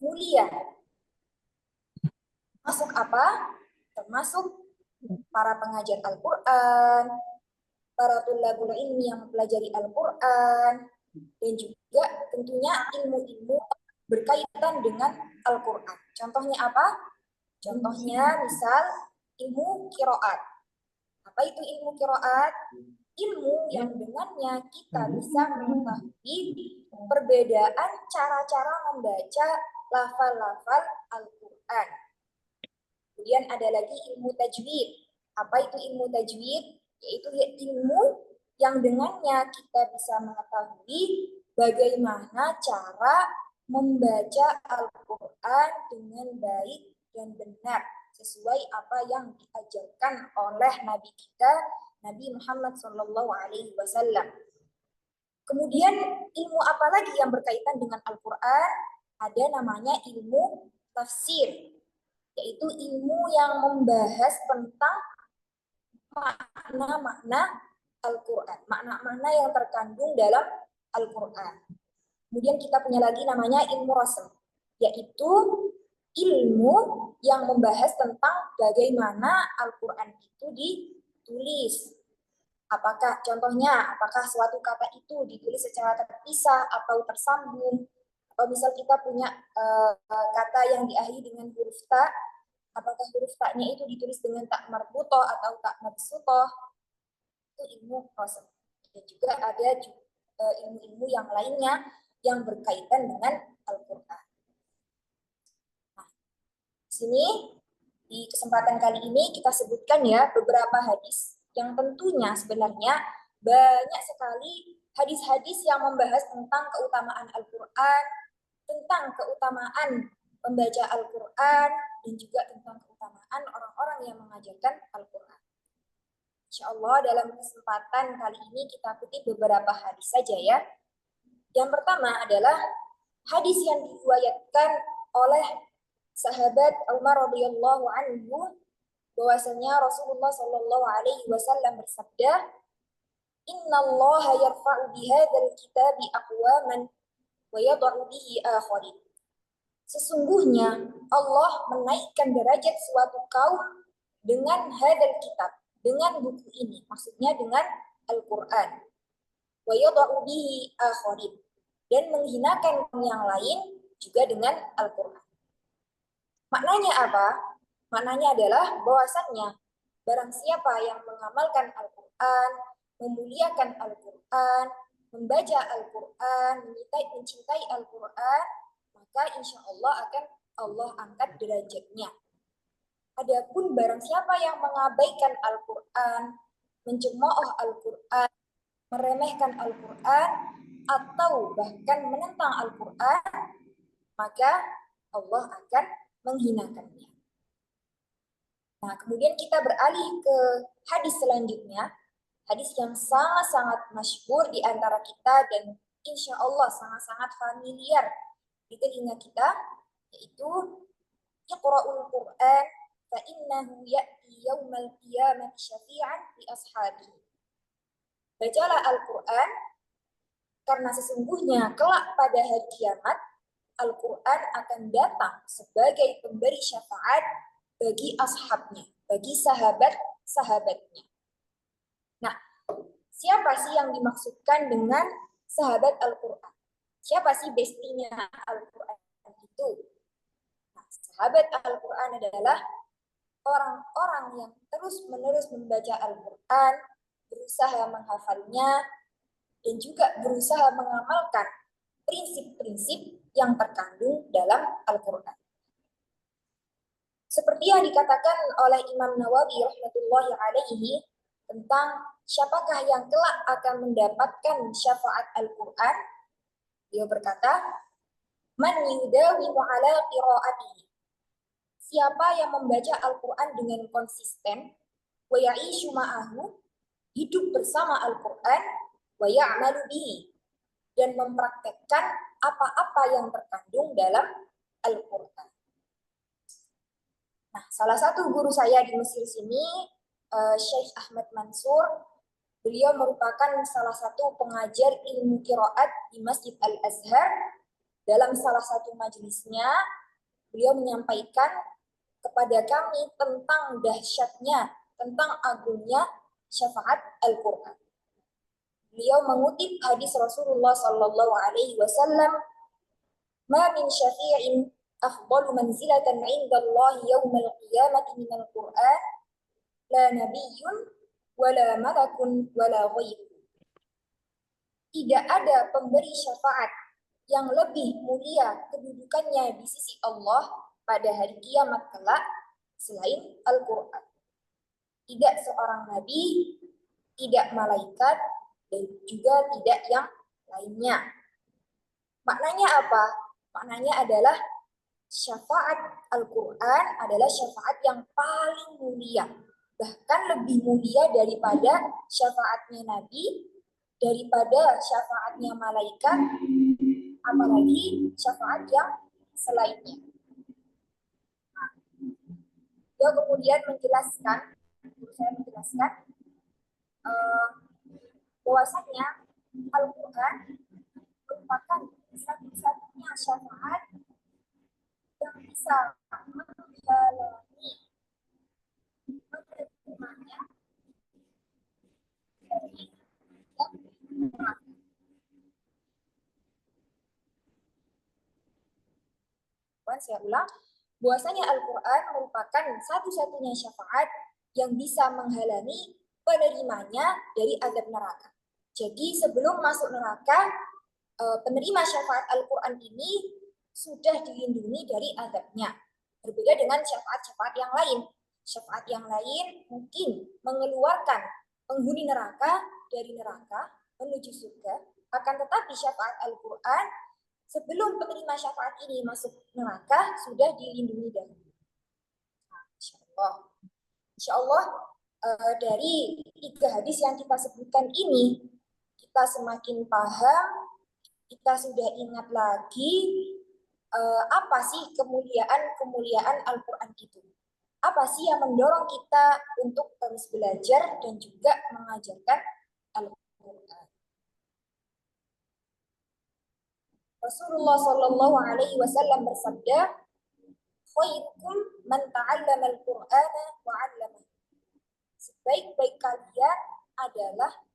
mulia. Masuk apa? Termasuk para pengajar Al-Quran, para tulabul ilmi yang mempelajari Al-Quran, dan juga tentunya ilmu-ilmu berkaitan dengan Al-Quran. Contohnya apa? Contohnya misal ilmu kiroat. Apa itu ilmu kiroat? Ilmu yang dengannya kita bisa mengetahui perbedaan cara-cara membaca lafal-lafal Al-Quran. Kemudian ada lagi ilmu tajwid. Apa itu ilmu tajwid? Yaitu ilmu yang dengannya kita bisa mengetahui bagaimana cara membaca Al-Quran dengan baik dan benar sesuai apa yang diajarkan oleh Nabi kita, Nabi Muhammad SAW. Kemudian ilmu apa lagi yang berkaitan dengan Al-Quran? Ada namanya ilmu tafsir, yaitu ilmu yang membahas tentang makna-makna Al-Quran, makna-makna yang terkandung dalam Al-Quran. Kemudian kita punya lagi namanya ilmu rasm, yaitu ilmu yang membahas tentang bagaimana Al-Quran itu ditulis. Apakah contohnya, apakah suatu kata itu ditulis secara terpisah atau tersambung, atau misal kita punya kata yang diakhiri dengan huruf ta, apakah huruf ta-nya itu ditulis dengan tak marbutoh atau tak mabsutoh, itu ilmu rasm. Dan juga ada ilmu-ilmu yang lainnya yang berkaitan dengan Al-Quran. Nah, di sini di kesempatan kali ini kita sebutkan ya beberapa hadis yang tentunya sebenarnya banyak sekali hadis-hadis yang membahas tentang keutamaan Al-Quran, tentang keutamaan membaca Al-Quran, dan juga tentang keutamaan orang-orang yang mengajarkan Al-Quran. Insya Allah dalam kesempatan kali ini kita kutip beberapa hadis saja ya. Yang pertama adalah hadis yang diriwayatkan oleh sahabat Umar radhiyallahu anhu, bahwasanya Rasulullah Shallallahu Alaihi Wasallam bersabda, Inna Allah yarfa'u bihadzal kitabi aqwaman wa yad'u bihi akharin. Sesungguhnya Allah menaikkan derajat suatu kaum dengan hadzal kitab, dengan buku ini, maksudnya dengan Al-Quran. Wa yad'u bihi akharin, dan menghinakan yang lain juga dengan Al-Quran. Maknanya apa? Maknanya adalah bahwasannya barang siapa yang mengamalkan Al-Quran, memuliakan Al-Quran, membaca Al-Quran, mencintai Al-Quran, maka insya Allah akan Allah angkat derajatnya. Adapun barang siapa yang mengabaikan Al-Quran, mencemooh Al-Quran, meremehkan Al-Quran, atau bahkan menentang Al-Quran, maka Allah akan menghinakannya. Nah, kemudian kita beralih ke hadis selanjutnya, hadis yang sangat-sangat masyhur di antara kita dan insya Allah sangat-sangat familiar di telinga kita, yaitu Iqra'ul Qur'an fa innahu ya'ti yaumal qiyamati syafi'an li ashabihi. Bacalah Al-Quran, karena sesungguhnya kelak pada hari kiamat Al-Quran akan datang sebagai pemberi syafaat bagi ashabnya, bagi sahabat-sahabatnya. Nah, siapa sih yang dimaksudkan dengan sahabat Al-Quran? Siapa sih bestinya Al-Quran itu? Nah, sahabat Al-Quran adalah orang-orang yang terus-menerus membaca Al-Quran, berusaha menghafalnya, dan juga berusaha mengamalkan prinsip-prinsip yang terkandung dalam Al-Quran. Seperti yang dikatakan oleh Imam Nawawi rahmatullahi alaihi tentang siapakah yang kelak akan mendapatkan syafaat Al-Quran, dia berkata, Man yudawimu ala qiraatihi. Siapa yang membaca Al-Quran dengan konsisten, wa ya'ishu ma'ahu, hidup bersama Al-Quran, wa ya'malu bihi, dan mempraktekkan apa-apa yang terkandung dalam Al-Quran. Nah, salah satu guru saya di Mesir sini, Syekh Ahmad Mansur, beliau merupakan salah satu pengajar ilmu qiraat di Masjid Al-Azhar, dalam salah satu majelisnya, beliau menyampaikan kepada kami tentang dahsyatnya, tentang agungnya syafaat Al-Quran. Beliau mengutip hadis Rasulullah Sallallahu Alaihi Wasallam, "Ma min syafi'in afdalu manzilatan 'inda Allah yaumal qiyamati min al-Qur'an, la nabiyyun wala malakun wala ghairu." Tidak ada pemberi syafaat yang lebih mulia kedudukannya di sisi Allah pada hari kiamat kelak selain Al-Quran. Tidak seorang nabi, tidak malaikat, dan juga tidak yang lainnya. Maknanya apa? Maknanya adalah syafaat Al-Quran adalah syafaat yang paling mulia. Bahkan lebih mulia daripada syafaatnya nabi, daripada syafaatnya malaikat, apalagi syafaat yang selainnya. Dia kemudian menjelaskan, bahwasanya Al-Quran merupakan satu-satunya syafaat yang bisa menghalangi penerimanya dari saya ulang, bahwasanya Al-Quran merupakan satu-satunya syafaat yang bisa menghalangi penerimanya dari azab neraka. Jadi sebelum masuk neraka, penerima syafaat Al-Quran ini sudah dilindungi dari azabnya. Berbeda dengan syafaat-syafaat yang lain. Syafaat yang lain mungkin mengeluarkan penghuni neraka dari neraka menuju surga. Akan tetapi syafaat Al-Quran sebelum penerima syafaat ini masuk neraka sudah dilindungi dahulu. Insya Allah dari 3 hadis yang kita sebutkan ini kita semakin paham, kita sudah ingat lagi apa sih kemuliaan Al-Quran itu. Apa sih yang mendorong kita untuk terus belajar dan juga mengajarkan Al-Quran. Rasulullah Shallallahu Alaihi Wasallam bersabda, "Khairukum man ta'allama al-Qur'ana wa 'allamahu." Sebaik-baik kalian adalah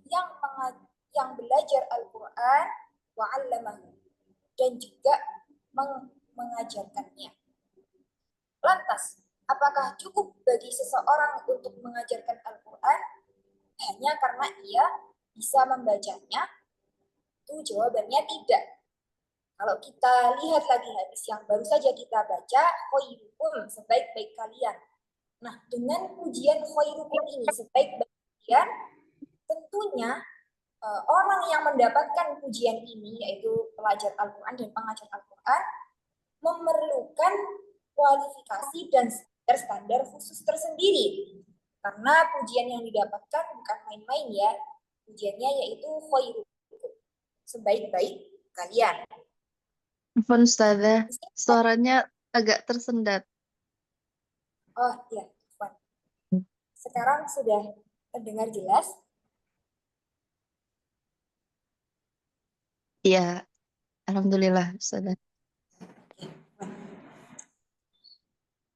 yang belajar Al-Quran wa 'allamahu dan juga mengajarkannya. Lantas, apakah cukup bagi seseorang untuk mengajarkan Al-Quran hanya karena ia bisa membacanya? Itu jawabannya tidak. Kalau kita lihat lagi hadis yang baru saja kita baca, khairukum, sebaik-baik kalian. Nah, dengan pujian khairukum ini, sebaik-baik kalian, tentunya orang yang mendapatkan pujian ini, yaitu pelajar Al-Quran dan pengajar Al-Quran, memerlukan kualifikasi dan standar khusus tersendiri. Karena pujian yang didapatkan bukan main-main ya, pujiannya yaitu khairukum, sebaik-baik kalian. Ustazah, suaranya agak tersendat. Oh iya, sekarang sudah terdengar jelas? Iya, alhamdulillah Ustazah.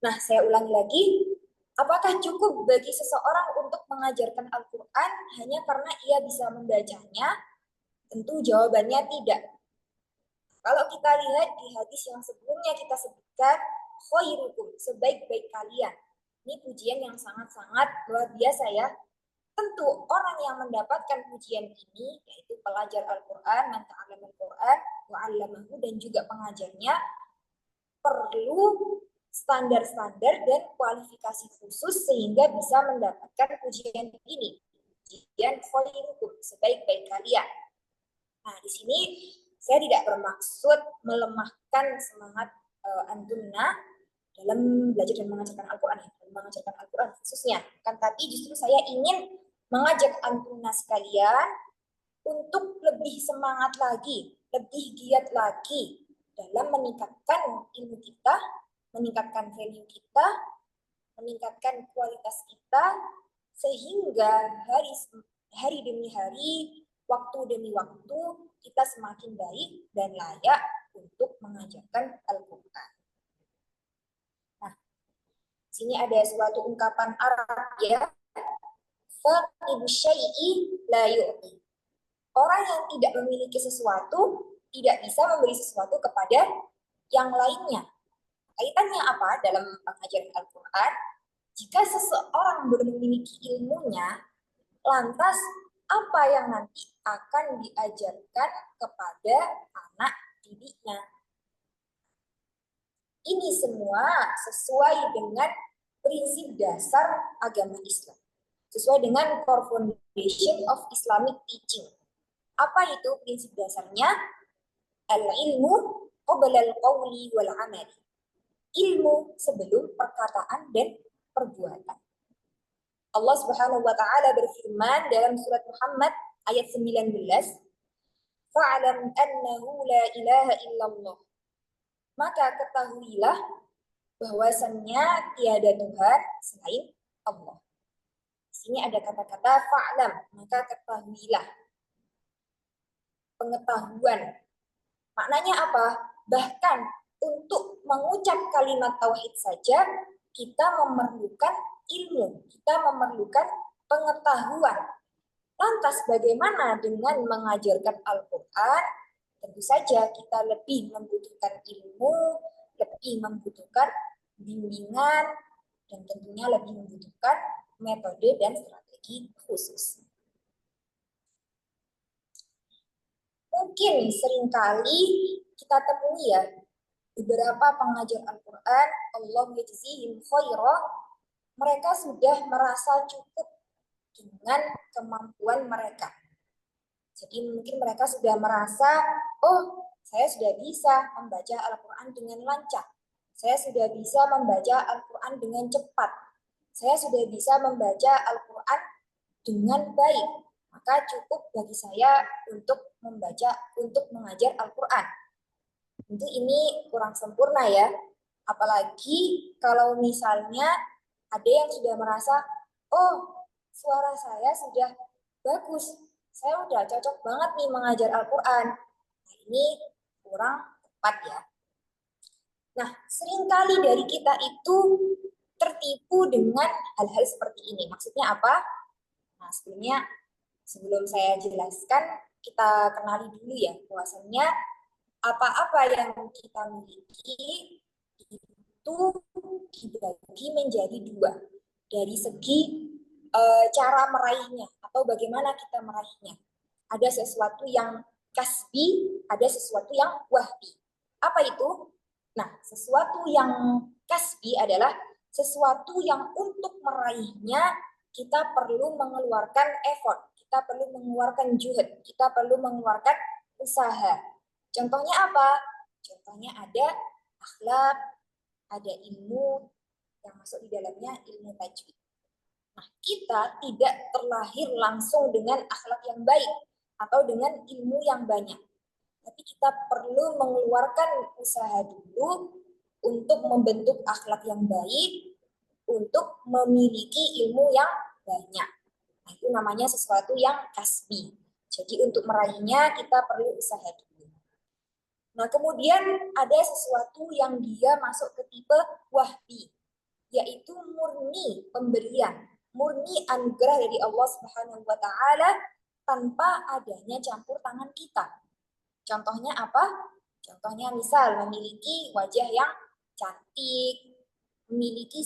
Nah, saya ulangi lagi, apakah cukup bagi seseorang untuk mengajarkan Al-Quran hanya karena ia bisa membacanya? Tentu jawabannya tidak. Kalau kita lihat di hadis yang sebelumnya kita sebutkan, khairukum, sebaik-baik kalian. Ini pujian yang sangat-sangat luar biasa ya. Tentu orang yang mendapatkan pujian ini, yaitu pelajar Al-Quran, man ta'allama Al-Quran, wa 'allamahu, dan juga pengajarnya, perlu standar-standar dan kualifikasi khusus sehingga bisa mendapatkan pujian ini. Pujian khairukum, sebaik-baik kalian. Nah, di sini saya tidak bermaksud melemahkan semangat antumna dalam belajar dan mengajarkan Al-Quran, mengajarkan Al-Quran khususnya. Kan tapi justru saya ingin mengajak antumna sekalian untuk lebih semangat lagi, lebih giat lagi dalam meningkatkan ilmu kita, meningkatkan value kita, meningkatkan kualitas kita, sehingga hari demi hari, waktu demi waktu, kita semakin baik dan layak untuk mengajarkan Al-Quran. Nah, sini ada suatu ungkapan Arab ya, faqidu syai'i la yu'ti. Orang yang tidak memiliki sesuatu tidak bisa memberi sesuatu kepada yang lainnya. Kaitannya apa dalam pengajaran Al-Quran? Jika seseorang belum memiliki ilmunya, lantas apa yang nanti akan diajarkan kepada anak didiknya? Ini semua sesuai dengan prinsip dasar agama Islam. Sesuai dengan core foundation of Islamic teaching. Apa itu prinsip dasarnya? Al-ilmu qabla al-qawli wal amali. Ilmu sebelum perkataan dan perbuatan. Allah Subhanahu wa taala berfirman dalam surat Muhammad ayat 19, "Fa'lam annahu la ilaha illallah." Maka ketahuilah bahwasannya tiada Tuhan selain Allah. Di sini ada kata-kata fa'lam, maka ketahuilah. Pengetahuan. Maknanya apa? Bahkan untuk mengucap kalimat tauhid saja kita memerlukan ilmu, kita memerlukan pengetahuan. Lantas bagaimana dengan mengajarkan Al-Quran? Tentu saja kita lebih membutuhkan ilmu, lebih membutuhkan bimbingan, dan tentunya lebih membutuhkan metode dan strategi khusus. Mungkin seringkali kita temui ya, beberapa pengajar Al-Quran, Allah yajzihim khairah, mereka sudah merasa cukup dengan kemampuan mereka. Jadi mungkin mereka sudah merasa, oh saya sudah bisa membaca Al-Quran dengan lancar. Saya sudah bisa membaca Al-Quran dengan cepat. Saya sudah bisa membaca Al-Quran dengan baik. Maka cukup bagi saya untuk mengajar Al-Quran. Tentu ini kurang sempurna ya. Apalagi kalau misalnya ada yang sudah merasa, oh suara saya sudah bagus, saya udah cocok banget nih mengajar Al-Quran. Nah, ini kurang tepat ya. Nah, seringkali dari kita itu tertipu dengan hal-hal seperti ini. Maksudnya apa? Nah, sebelum saya jelaskan, kita kenali dulu ya, bahwasannya apa-apa yang kita miliki itu dibagi menjadi dua. Dari segi cara meraihnya atau bagaimana kita meraihnya. Ada sesuatu yang kasbi, ada sesuatu yang wahbi. Apa itu? Nah, sesuatu yang kasbi adalah sesuatu yang untuk meraihnya kita perlu mengeluarkan effort, kita perlu mengeluarkan juhud, kita perlu mengeluarkan usaha. Contohnya apa? Contohnya ada akhlak, ada ilmu yang masuk di dalamnya ilmu tajwid. Nah, kita tidak terlahir langsung dengan akhlak yang baik atau dengan ilmu yang banyak. Tapi kita perlu mengeluarkan usaha dulu untuk membentuk akhlak yang baik, untuk memiliki ilmu yang banyak. Nah, itu namanya sesuatu yang kasbi. Jadi untuk meraihnya kita perlu usaha dulu. Nah, kemudian ada sesuatu yang dia masuk ke tipe wahbi, yaitu murni pemberian, murni anugerah dari Allah Subhanahu wa taala tanpa adanya campur tangan kita. Contohnya apa? Contohnya misal memiliki wajah yang cantik, memiliki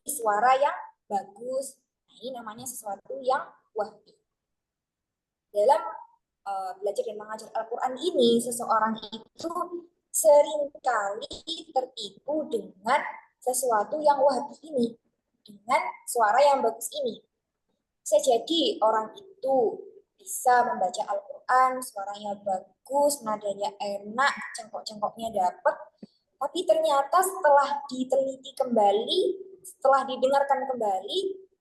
suara yang bagus. Nah, ini namanya sesuatu yang wahbi. Dalam belajar dan mengajar Al-Quran ini, seseorang itu seringkali tertipu dengan sesuatu yang wahbi ini, dengan suara yang bagus ini. Bisa jadi orang itu bisa membaca Al-Quran, suaranya bagus, nadanya enak, cengkok-cengkoknya dapat, tapi ternyata setelah diteliti kembali, setelah didengarkan kembali,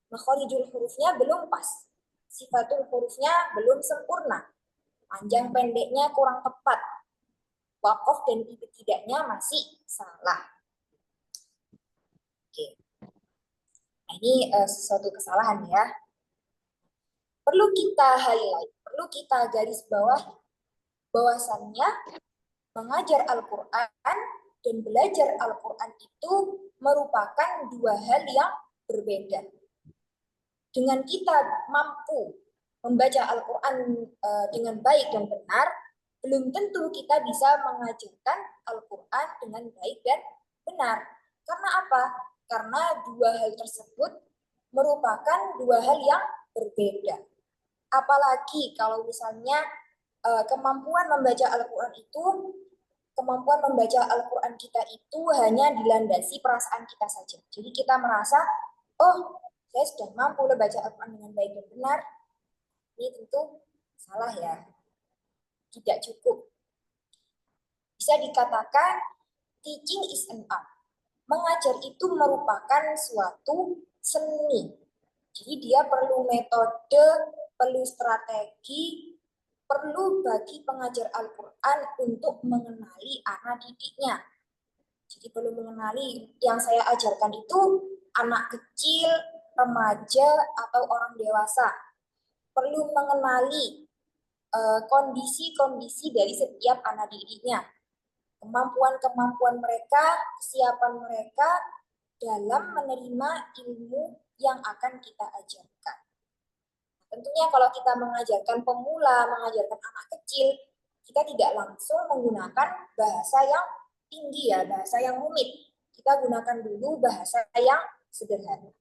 makhorijul hurufnya belum pas. Sifatul hurufnya belum sempurna. Panjang pendeknya kurang tepat. Wakof dan tidaknya masih salah. Oke. Nah, ini sesuatu kesalahan ya. Perlu kita highlight, perlu kita garis bawah bahwasannya Mengajar Al-Quran dan belajar Al-Quran itu merupakan dua hal yang berbeda. Dengan kita mampu membaca Al-Quran dengan baik dan benar, belum tentu kita bisa mengajarkan Al-Quran dengan baik dan benar. Karena apa? Karena dua hal tersebut merupakan dua hal yang berbeda. Apalagi kalau misalnya kemampuan membaca Al-Quran itu, kemampuan membaca Al-Quran kita itu hanya dilandasi perasaan kita saja. Jadi kita merasa, oh saya sudah mampu membaca Al-Quran dengan baik dan benar. Ini tentu salah ya, tidak cukup. Bisa dikatakan teaching is an art. Mengajar itu merupakan suatu seni. Jadi dia perlu metode, perlu strategi, perlu bagi pengajar Al-Quran untuk mengenali anak didiknya. Jadi perlu mengenali yang saya ajarkan itu anak kecil, remaja, atau orang dewasa. Perlu mengenali kondisi-kondisi dari setiap anak didiknya. Kemampuan-kemampuan mereka, kesiapan mereka dalam menerima ilmu yang akan kita ajarkan. Tentunya kalau kita mengajarkan pemula, mengajarkan anak kecil, kita tidak langsung menggunakan bahasa yang tinggi ya, bahasa yang rumit. Kita gunakan dulu bahasa yang sederhana.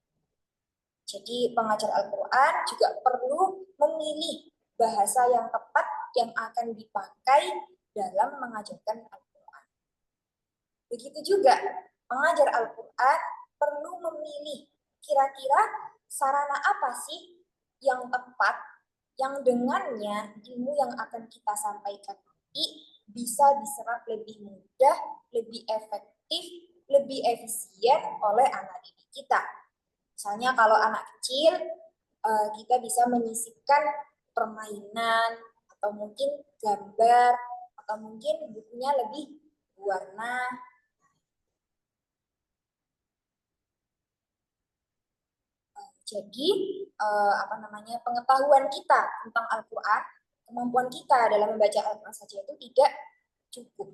Jadi pengajar Al-Quran juga perlu memilih bahasa yang tepat yang akan dipakai dalam mengajarkan Al-Quran. Begitu juga mengajar Al-Quran perlu memilih kira-kira sarana apa sih yang tepat, yang dengannya ilmu yang akan kita sampaikan nanti bisa diserap lebih mudah, lebih efektif, lebih efisien oleh anak didik kita. Misalnya kalau anak kecil, kita bisa menyisipkan permainan, atau mungkin gambar, atau mungkin bukunya lebih warna. Jadi pengetahuan kita tentang Al-Quran, kemampuan kita dalam membaca Al-Quran saja itu tidak cukup.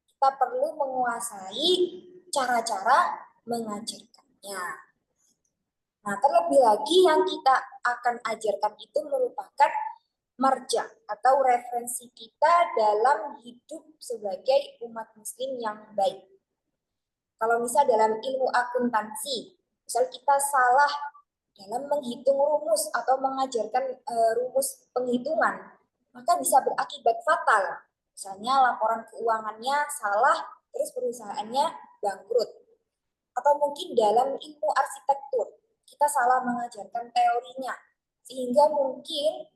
Kita perlu menguasai cara-cara mengajarkannya. Nah, terlebih lagi yang kita akan ajarkan itu merupakan marja atau referensi kita dalam hidup sebagai umat muslim yang baik. Kalau misal dalam ilmu akuntansi, misal kita salah dalam menghitung rumus atau mengajarkan rumus penghitungan, maka bisa berakibat fatal. Misalnya laporan keuangannya salah, terus perusahaannya bangkrut. Atau mungkin dalam ilmu arsitektur, kita salah mengajarkan teorinya, sehingga mungkin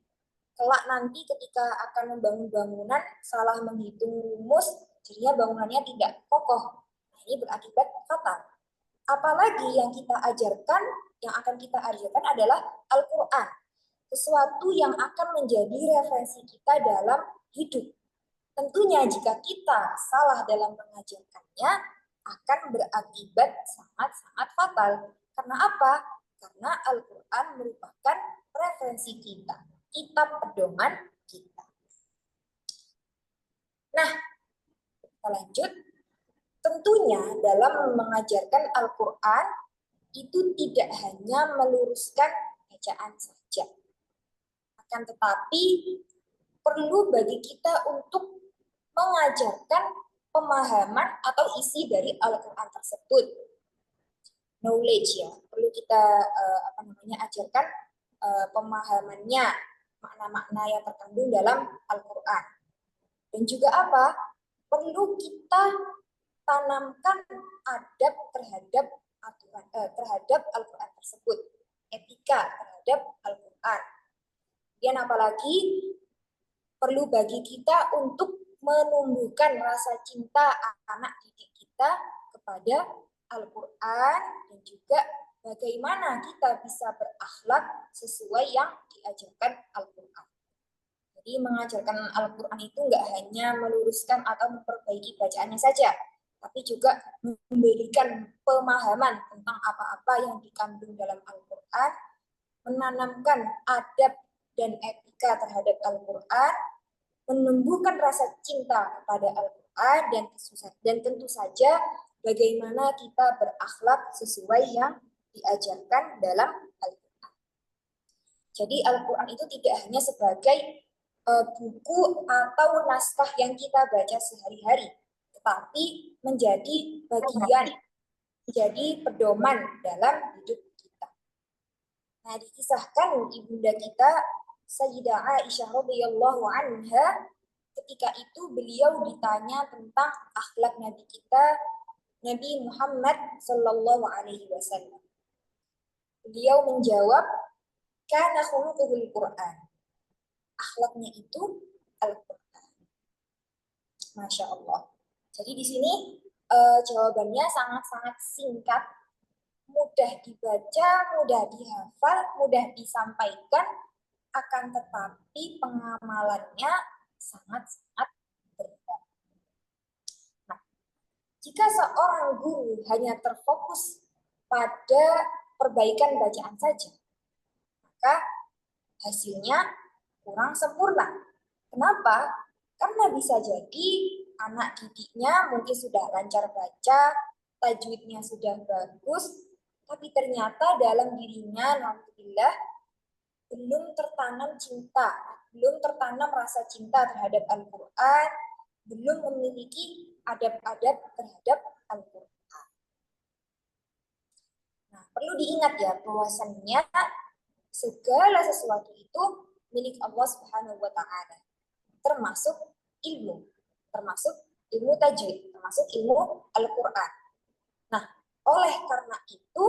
kelak nanti ketika akan membangun bangunan, salah menghitung rumus, jadinya bangunannya tidak kokoh. Nah, ini berakibat fatal. Apalagi yang kita ajarkan, yang akan kita ajarkan adalah Al-Quran. Sesuatu yang akan menjadi referensi kita dalam hidup. Tentunya jika kita salah dalam mengajarkannya, akan berakibat sangat-sangat fatal. Karena apa? Karena Al-Quran merupakan referensi kita, kitab pedoman kita. Nah, kita lanjut. Tentunya dalam mengajarkan Al-Quran itu tidak hanya meluruskan bacaan saja. Akan tetapi perlu bagi kita untuk mengajarkan pemahaman atau isi dari Al-Quran tersebut. Knowledge ya, perlu kita ajarkan pemahamannya, makna-makna yang terkandung dalam Al-Quran. Dan juga apa? Perlu kita tanamkan adab terhadap aturan terhadap Al-Quran tersebut, etika terhadap Al-Quran. Dan apalagi perlu bagi kita untuk menumbuhkan rasa cinta anak didik kita kepada Al-Quran dan juga bagaimana kita bisa berakhlak sesuai yang diajarkan Al-Quran. Jadi mengajarkan Al-Quran itu nggak hanya meluruskan atau memperbaiki bacaannya saja, tapi juga memberikan pemahaman tentang apa-apa yang dikandung dalam Al-Quran, menanamkan adab dan etika terhadap Al-Quran, menumbuhkan rasa cinta kepada Al-Quran dan tentu saja bagaimana kita berakhlak sesuai yang diajarkan dalam Al-Quran. Jadi Al-Quran itu tidak hanya sebagai buku atau naskah yang kita baca sehari-hari, tetapi menjadi bagian, menjadi pedoman dalam hidup kita. Nah, dikisahkan ibunda kita Sayyidah Aisyah radhiyallahu anha, ketika itu beliau ditanya tentang akhlak Nabi kita, Nabi Muhammad sallallahu alaihi wasallam. Beliau menjawab, kana khuluquhul Quran. Akhlaknya itu Al-Quran. Masya Allah. Jadi di sini jawabannya sangat-sangat singkat, mudah dibaca, mudah dihafal, mudah disampaikan, akan tetapi pengamalannya sangat-sangat berat. Nah, jika seorang guru hanya terfokus pada perbaikan bacaan saja, maka hasilnya kurang sempurna. Kenapa? Karena bisa jadi anak didiknya mungkin sudah lancar baca, tajwidnya sudah bagus, tapi ternyata dalam dirinya, alhamdulillah, belum tertanam cinta, belum tertanam rasa cinta terhadap Al-Quran, belum memiliki adab-adab terhadap Al-Quran. Nah, perlu diingat ya bahwasannya segala sesuatu itu milik Allah Subhanahu wa Ta'ala, termasuk ilmu tajwid, termasuk ilmu Al-Quran. Nah, oleh karena itu,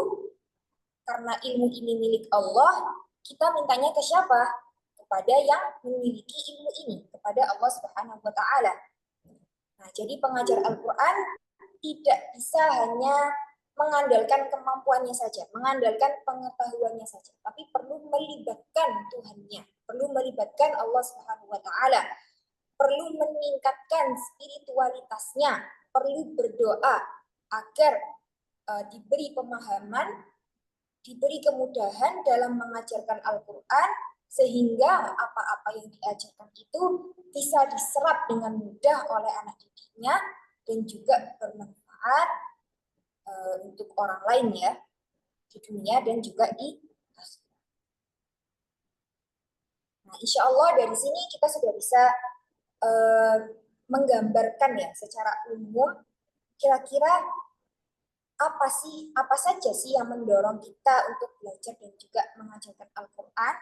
karena ilmu ini milik Allah, kita mintanya ke siapa? Kepada yang memiliki ilmu ini, kepada Allah Subhanahu wa Ta'ala. Nah, jadi pengajar Al-Quran tidak bisa hanya mengandalkan kemampuannya saja, mengandalkan pengetahuannya saja, tapi perlu melibatkan Tuhannya, perlu melibatkan Allah Subhanahu wa Ta'ala, perlu meningkatkan spiritualitasnya, perlu berdoa agar diberi pemahaman, diberi kemudahan dalam mengajarkan Al-Quran, sehingga apa-apa yang diajarkan itu bisa diserap dengan mudah oleh anak didiknya dan juga bermanfaat untuk orang lain ya, di dunia dan juga di akhirat. Nah, insya Allah dari sini kita sudah bisa menggambarkan ya secara umum kira-kira apa saja sih yang mendorong kita untuk belajar dan juga mengajarkan Al-Quran.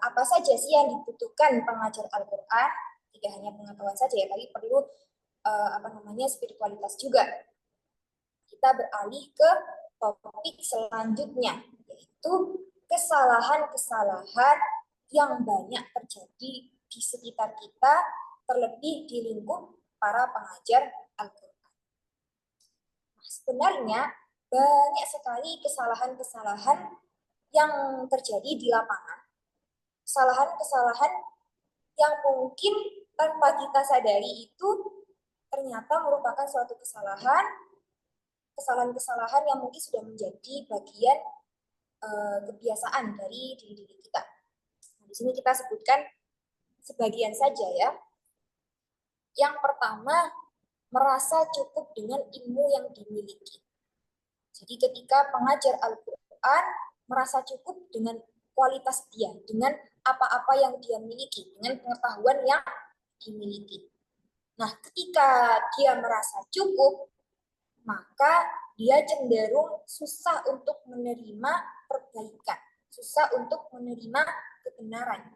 Apa saja sih yang dibutuhkan pengajar Al-Quran, tidak hanya pengetahuan saja ya, tapi perlu spiritualitas juga. Kita beralih ke topik selanjutnya, yaitu kesalahan-kesalahan yang banyak terjadi di sekitar kita, terlebih di lingkup para pengajar Al-Quran. Nah, sebenarnya banyak sekali kesalahan-kesalahan yang terjadi di lapangan. Kesalahan-kesalahan yang mungkin tanpa kita sadari itu ternyata merupakan suatu kesalahan-kesalahan yang mungkin sudah menjadi bagian kebiasaan dari diri kita. Nah, di sini kita sebutkan sebagian saja ya. Yang pertama, merasa cukup dengan ilmu yang dimiliki. Jadi ketika pengajar Al-Quran merasa cukup dengan kualitas dia, dengan apa-apa yang dia miliki, dengan pengetahuan yang dimiliki. Nah, ketika dia merasa cukup, maka dia cenderung susah untuk menerima perbaikan, susah untuk menerima kebenaran.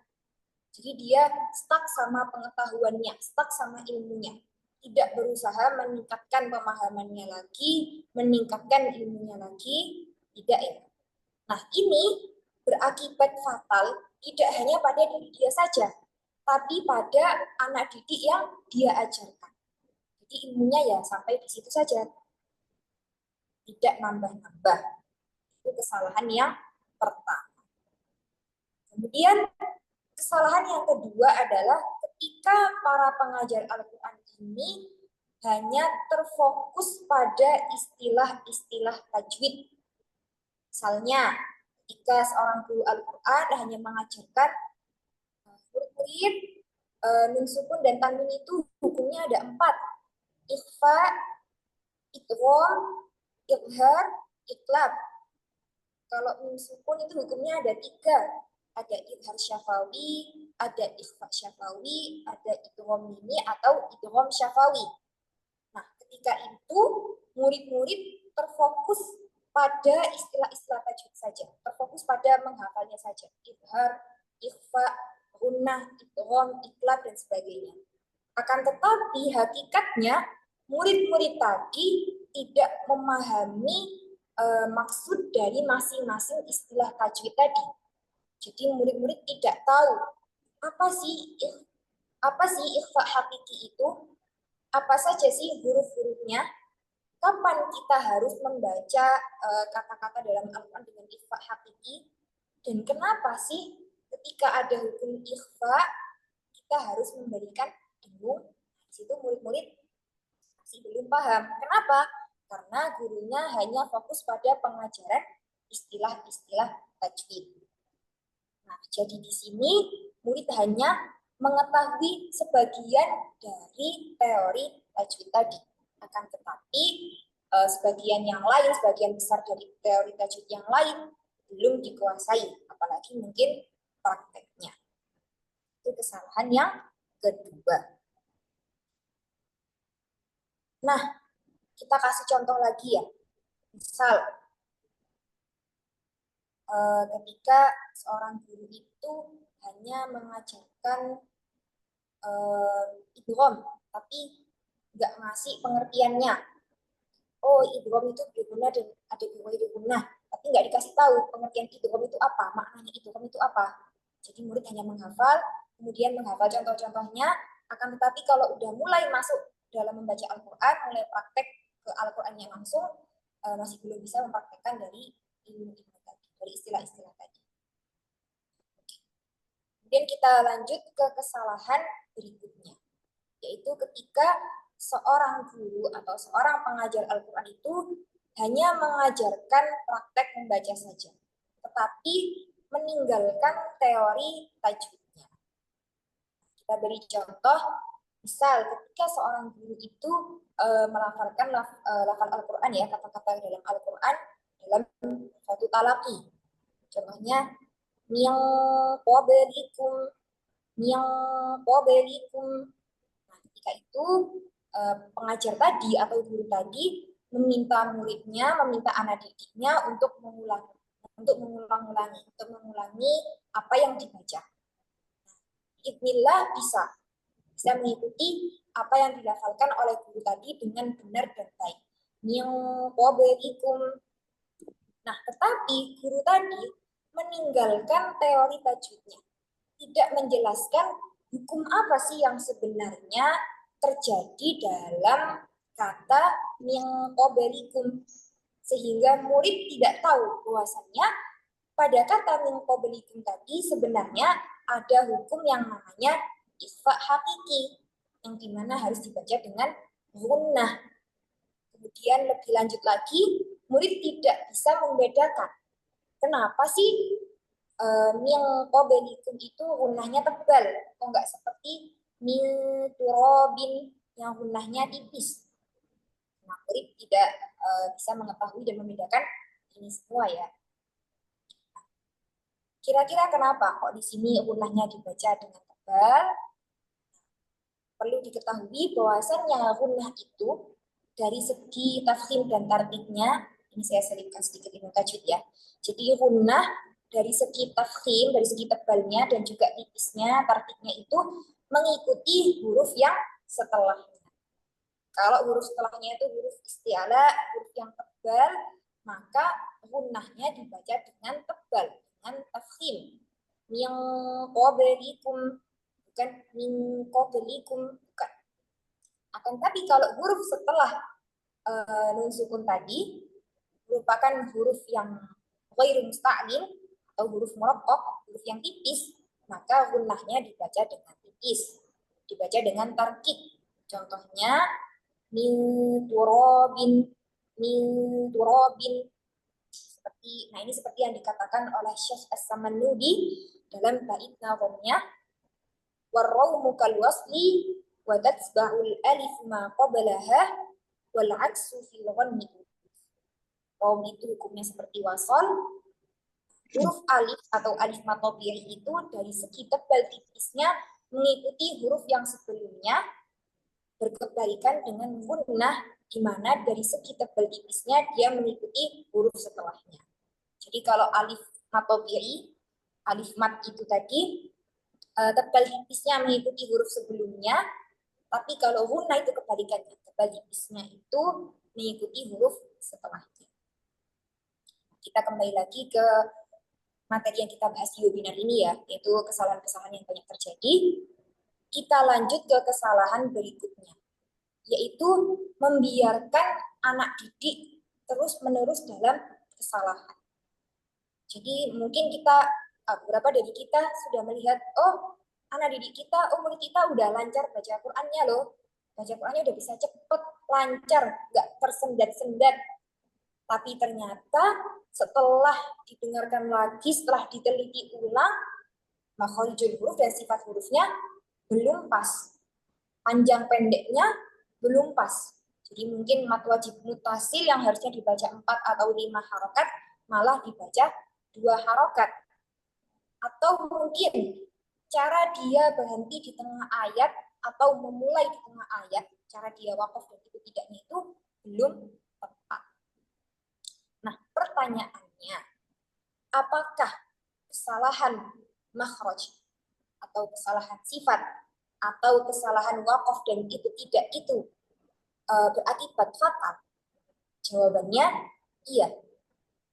Jadi dia stuck sama pengetahuannya, stuck sama ilmunya. Tidak berusaha meningkatkan pemahamannya lagi, meningkatkan ilmunya lagi, tidak ya. Nah, ini berakibat fatal tidak hanya pada diri dia saja, tapi pada anak didik yang dia ajarkan. Jadi ilmunya ya sampai di situ saja, tidak nambah-nambah. Itu kesalahan yang pertama. Kemudian kesalahan yang kedua adalah ketika para pengajar Al-Quran ini hanya terfokus pada istilah-istilah tajwid. Misalnya, ketika seorang guru Al-Quran hanya mengajarkan murid Nun sukun dan tanwin itu hukumnya ada 4. Ikhfa, idgham, idhar, iqlab. Kalau nun sukun itu hukumnya ada 3. Ada idhar syafawi, ada ikhfa syafawi, ada idgham mimi atau idgham syafawi. Nah, ketika itu murid-murid terfokus pada istilah-istilah tajwid saja, terfokus pada menghafalnya saja. Idhar, ikhfa, gunnah, idgham, iqlab dan sebagainya. Akan tetapi hakikatnya murid-murid tadi tidak memahami maksud dari masing-masing istilah tajwid tadi. Jadi murid-murid tidak tahu apa sih ikhfa hakiki itu, apa saja sih huruf-hurufnya, kapan kita harus membaca kata-kata dalam Al-Quran dengan ikhfa hakiki, dan kenapa sih ketika ada hukum ikhfa kita harus memberikan dengung. Di situ murid-murid masih belum paham. Kenapa? Karena gurunya hanya fokus pada pengajaran istilah-istilah tajwid. Nah, jadi di sini murid hanya mengetahui sebagian dari teori tajwid tadi. Akan tetapi sebagian yang lain, sebagian besar dari teori tajwid yang lain belum dikuasai, apalagi mungkin prakteknya. Itu kesalahan yang kedua. Nah, kita kasih contoh lagi ya. Misal, ketika seorang guru itu hanya mengajarkan idgham, tapi nggak ngasih pengertiannya. Oh, idgham itu biguna dan ada biguna, tapi nggak dikasih tahu pengertian idgham itu apa, maknanya idgham itu apa. Jadi murid hanya menghafal, kemudian menghafal contoh-contohnya, akan tetapi kalau udah mulai masuk dalam membaca Al-Quran, mulai praktek ke Al-Qurannya langsung, masih belum bisa mempraktekkan dari ilmu-ilmu tadi, dari istilah-istilah tadi. Kemudian kita lanjut ke kesalahan berikutnya, yaitu ketika seorang guru atau seorang pengajar Al-Quran itu hanya mengajarkan praktek membaca saja, tetapi meninggalkan teori tajwidnya. Kita beri contoh, misal ketika seorang guru itu melafalkan lafal Al-Quran ya, kata-kata dalam Al-Quran dalam suatu talaki. Contohnya, min qablikum, min qablikum. Nah, ketika itu pengajar tadi atau guru tadi meminta muridnya, meminta anak didiknya untuk mengulangi apa yang dibaca. Bismillah bisa mengikuti apa yang dilafalkan oleh guru tadi dengan benar dan baik. Min qablikum. Nah, tetapi guru tadi meninggalkan teori tajwidnya, tidak menjelaskan hukum apa sih yang sebenarnya terjadi dalam kata min qablikum, sehingga murid tidak tahu bahwasannya pada kata min qablikum tadi sebenarnya ada hukum yang namanya ikhfa hakiki, yang dimana harus dibaca dengan gunnah. Kemudian lebih lanjut lagi, murid tidak bisa membedakan kenapa sih min qablikum itu gunnahnya tebal, kok nggak seperti min turobin yang gunnahnya tipis. Nah, murid tidak bisa mengetahui dan membedakan ini semua ya. Kira-kira kenapa kok di sini gunnahnya dibaca dengan tebal? Perlu diketahui bahwasannya gunnah itu dari segi tafkhim dan tartibnya, ini saya selipkan sedikit ilmu tajwid ya. Jadi gunnah dari segi tafkhim, dari segi tebalnya dan juga tipisnya, tartibnya itu mengikuti huruf yang setelahnya. Kalau huruf setelahnya itu huruf isti'ala, huruf yang tebal, maka gunnahnya dibaca dengan tebal, dengan tafkhim. Min qablikum, bukan min qablikum, bukan. Akan tapi kalau huruf setelah nun sukun tadi merupakan huruf yang ghairu musta'lin atau huruf murakkab, huruf yang tipis, maka gunnahnya dibaca dengan tipis, dibaca dengan tarkik. Contohnya min turabin, min turabin. Nah ini seperti yang dikatakan oleh Syekh As-Samanudi dalam bait nazamnya, Warrawmu kal wasli wa tatsba'ul alif ma qablaha wal 'aksu fil ghanni. Raum itu hukumnya seperti wasol. Huruf alif atau alif mad tabi'i itu dari segi tebal tipisnya mengikuti huruf yang sebelumnya, berkebalikan dengan gunnah di mana dari segi tebal tipisnya dia mengikuti huruf setelahnya. Jadi kalau alif mad tabi'i, alif mad itu tadi tebal tipisnya mengikuti huruf sebelumnya, tapi kalau gunnah itu kebalikannya, tebal tipisnya itu mengikuti huruf setelahnya. Kita kembali lagi ke materi yang kita bahas di webinar ini ya, yaitu kesalahan-kesalahan yang banyak terjadi. Kita lanjut ke kesalahan berikutnya, yaitu membiarkan anak didik terus-menerus dalam kesalahan. Jadi mungkin beberapa dari kita sudah melihat, oh anak didik kita, murid kita udah lancar baca Qur'annya loh. Baca Qur'annya udah bisa cepet, lancar, nggak tersendat-sendat. Tapi ternyata setelah didengarkan lagi, setelah diteliti ulang, makhorijul huruf dan sifat hurufnya belum pas. Panjang pendeknya belum pas. Jadi mungkin mat wajib mutasil yang harusnya dibaca 4 atau 5 harokat, malah dibaca 2 harokat. Atau mungkin cara dia berhenti di tengah ayat atau memulai di tengah ayat, cara dia wakaf dan itu tidaknya itu belum tepat. Nah, pertanyaannya, apakah kesalahan makhraj atau kesalahan sifat atau kesalahan wakaf dan itu tidak itu berakibat fatal? Jawabannya iya.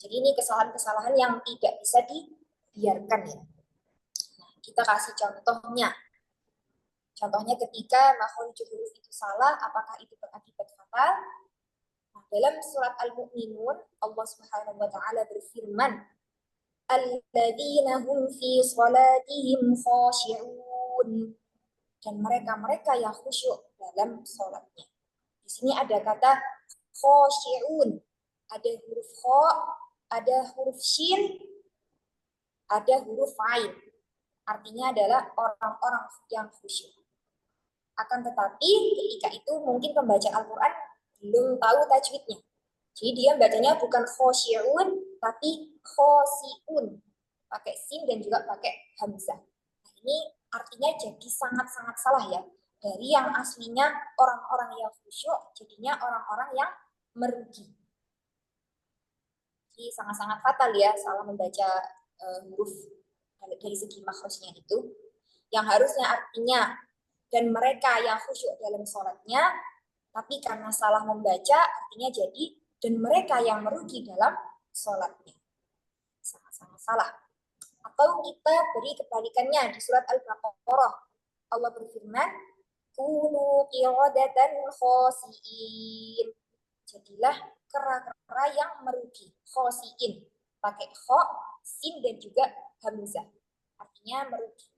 Jadi ini kesalahan-kesalahan yang tidak bisa dibiarkan ya. Nah, kita kasih contohnya. Contohnya ketika makhorijul huruf itu salah, apakah itu berakibat fatal? Nah, dalam surat Al-Mu'minun, Allah Subhanahu wa taala berfirman, "Alladzina hum fi shalatihim khashi'un." Dan mereka-mereka yang khusyuk dalam salatnya. Di sini ada kata khashi'un. Ada huruf kha, ada huruf shin, ada huruf ain. Artinya adalah orang-orang yang khusyuk. Akan tetapi ketika itu mungkin pembaca Al-Quran belum tahu tajwidnya. Jadi dia bacanya bukan khosyi'un, tapi khosi'un. Pakai sin dan juga pakai hamzah. Nah, ini artinya jadi sangat-sangat salah ya. Dari yang aslinya orang-orang yang khusyuk, jadinya orang-orang yang merugi. Jadi sangat-sangat fatal ya salah membaca huruf dari segi makhrajnya itu. Yang harusnya artinya dan mereka yang khusyuk dalam sholatnya, tapi karena salah membaca artinya jadi dan mereka yang merugi dalam sholatnya. Sangat-sangat salah. Atau kita beri kebalikannya di surat Al-Baqarah. Allah berfirman, kunu qiradatan khosiin. Jadilah kera-kera yang merugi. Khosiin. Pakai kho, sin dan juga hamzah. Artinya merugi.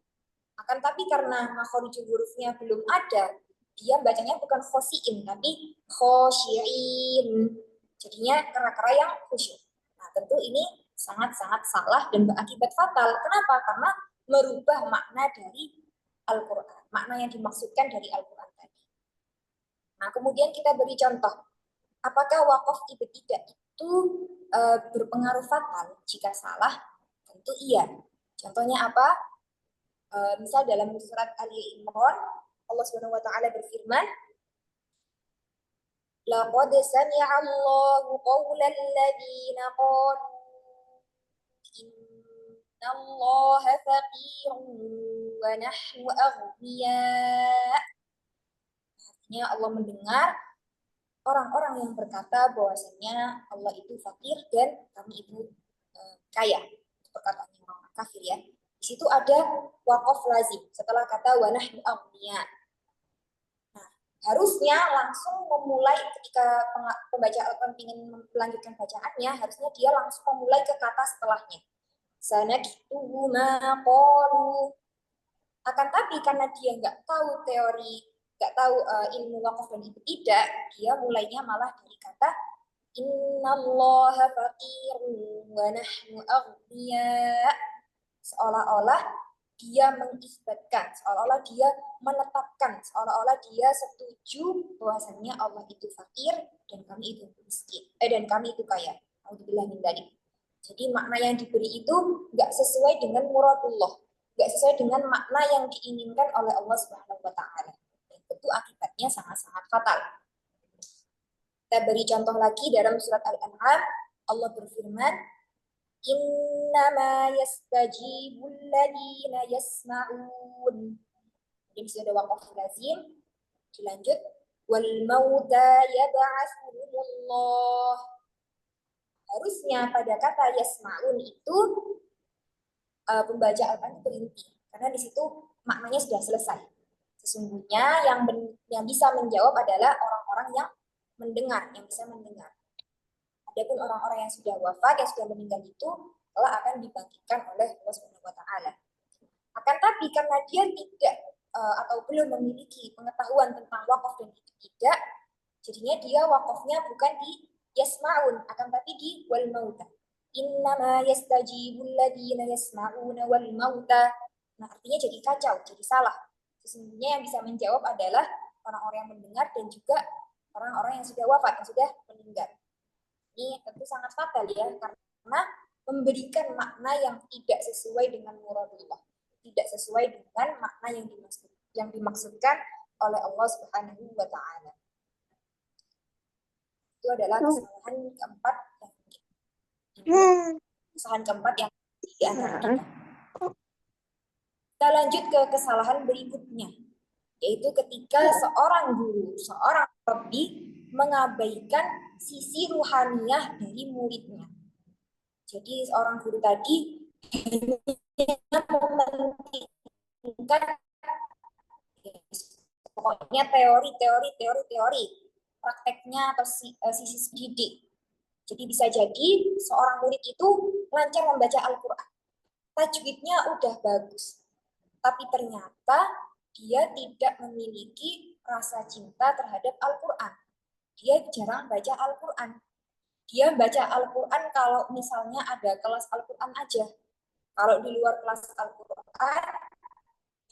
Akan tapi karena makhorijul hurufnya belum ada, dia bacanya bukan khosiin, tapi khosyiin. Jadinya kera-kera yang khusyuk. Nah, tentu ini sangat-sangat salah dan berakibat fatal. Kenapa? Karena merubah makna dari Al-Quran. Makna yang dimaksudkan dari Al-Quran tadi. Nah, kemudian kita beri contoh. Apakah wakaf ibtidah itu berpengaruh fatal jika salah? Tentu iya. Contohnya apa? Misal dalam surat Ali Imran, Allah Subhanahu wa taala berfirman, laqad sami'a Allahu qawlan alladziina qalu innallaha faqirun wa nahnu aghniya. Artinya Allah mendengar orang-orang yang berkata bahwasanya Allah itu fakir dan kami itu kaya. Perkataan orang kafir ya. Di situ ada waqaf lazim setelah kata wa nahnu aghniya. Nah, harusnya langsung memulai ketika pembaca Al-Quran ingin melanjutkan bacaannya, harusnya dia langsung memulai ke kata setelahnya. Sanaktubu ma qalu. Akan tapi karena dia nggak tahu teori, nggak tahu ilmu waqaf dan ibtidah, dia mulainya malah dari kata innallaha faqirun wa nahnu aghniya. Seolah-olah dia mengisbatkan, seolah-olah dia menetapkan, seolah-olah dia setuju bahwasannya Allah itu fakir dan kami itu miskin, dan kami itu kaya. Alhamdulillah min dzalik. Jadi makna yang diberi itu nggak sesuai dengan muradullah, nggak sesuai dengan makna yang diinginkan oleh Allah Subhanahu wa taala. Dan tentu akibatnya sangat-sangat fatal. Kita beri contoh lagi dalam surat Al-An'am, Allah berfirman, Innama yastajibul ladina yasma'un. Jadi sudah waqaf lazim. Dilanjut, wal mauta yab'atsuhumullah. Harusnya pada kata yasma'un itu pembaca Al-Quran berhenti, karena di situ maknanya sudah selesai. Sesungguhnya yang bisa menjawab adalah orang-orang yang mendengar, yang bisa mendengar. Adapun orang-orang yang sudah wafat, yang sudah meninggal itu telah akan dibangkitkan oleh Allah Subhanahu wa taala. Akan tapi karena dia tidak atau belum memiliki pengetahuan tentang wakaf dan itu tidak, jadinya dia wakafnya bukan di yasmaun, akan tapi di wal mauta. Innama yastajibul ladina yasmauna wal mauta. Nah, artinya jadi kacau, jadi salah. Sesungguhnya yang bisa menjawab adalah orang-orang yang mendengar dan juga orang-orang yang sudah wafat, yang sudah meninggal. Ini tentu sangat fatal ya, karena memberikan makna yang tidak sesuai dengan muradullah, tidak sesuai dengan makna yang dimaksudkan oleh Allah Subhanahu wa taala. Itu adalah kesalahan keempat yang di antara kita. Kita lanjut ke kesalahan berikutnya, yaitu ketika seorang guru, seorang rabbi mengabaikan sisi ruhaniyah dari muridnya. Jadi seorang guru tadi hanya mementingkan pokoknya teori, prakteknya atau sisi didik. Jadi bisa jadi seorang murid itu lancar membaca Al-Quran, tajwidnya udah bagus, tapi ternyata dia tidak memiliki rasa cinta terhadap Al-Quran. Dia jarang baca Al-Quran. Dia baca Al-Quran kalau misalnya ada kelas Al-Quran aja. Kalau di luar kelas Al-Quran,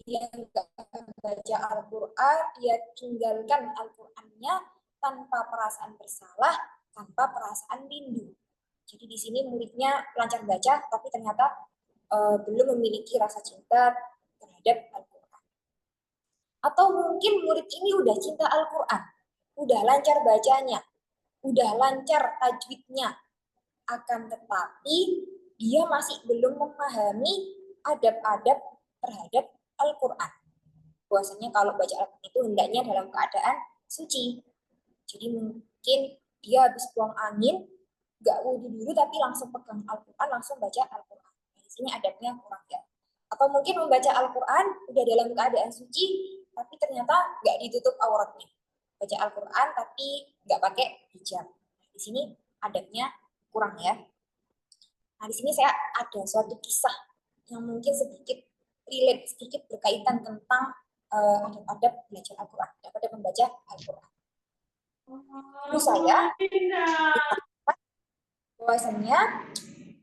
dia nggak baca Al-Quran, dia tinggalkan Al-Qurannya tanpa perasaan bersalah, tanpa perasaan rindu. Jadi di sini muridnya lancar baca, tapi ternyata belum memiliki rasa cinta terhadap Al-Quran. Atau mungkin murid ini udah cinta Al-Quran, udah lancar bacanya, udah lancar tajwidnya, akan tetapi dia masih belum memahami adab-adab terhadap Al-Quran. Bahwasanya kalau baca Al-Quran itu hendaknya dalam keadaan suci. Jadi mungkin dia habis buang angin, nggak wudhu dulu tapi langsung pegang Al-Quran, langsung baca Al-Quran. Di sini adabnya kurang ya. Atau mungkin membaca Al-Quran udah dalam keadaan suci, tapi ternyata nggak ditutup auratnya. Baca Al-Quran tapi nggak pakai hijab. Di sini adabnya kurang ya. Nah, di sini saya ada suatu kisah yang mungkin sedikit relate, sedikit berkaitan tentang adab-adab belajar Al-Quran, adab membaca Al-Quran. Menurut saya, bahwasanya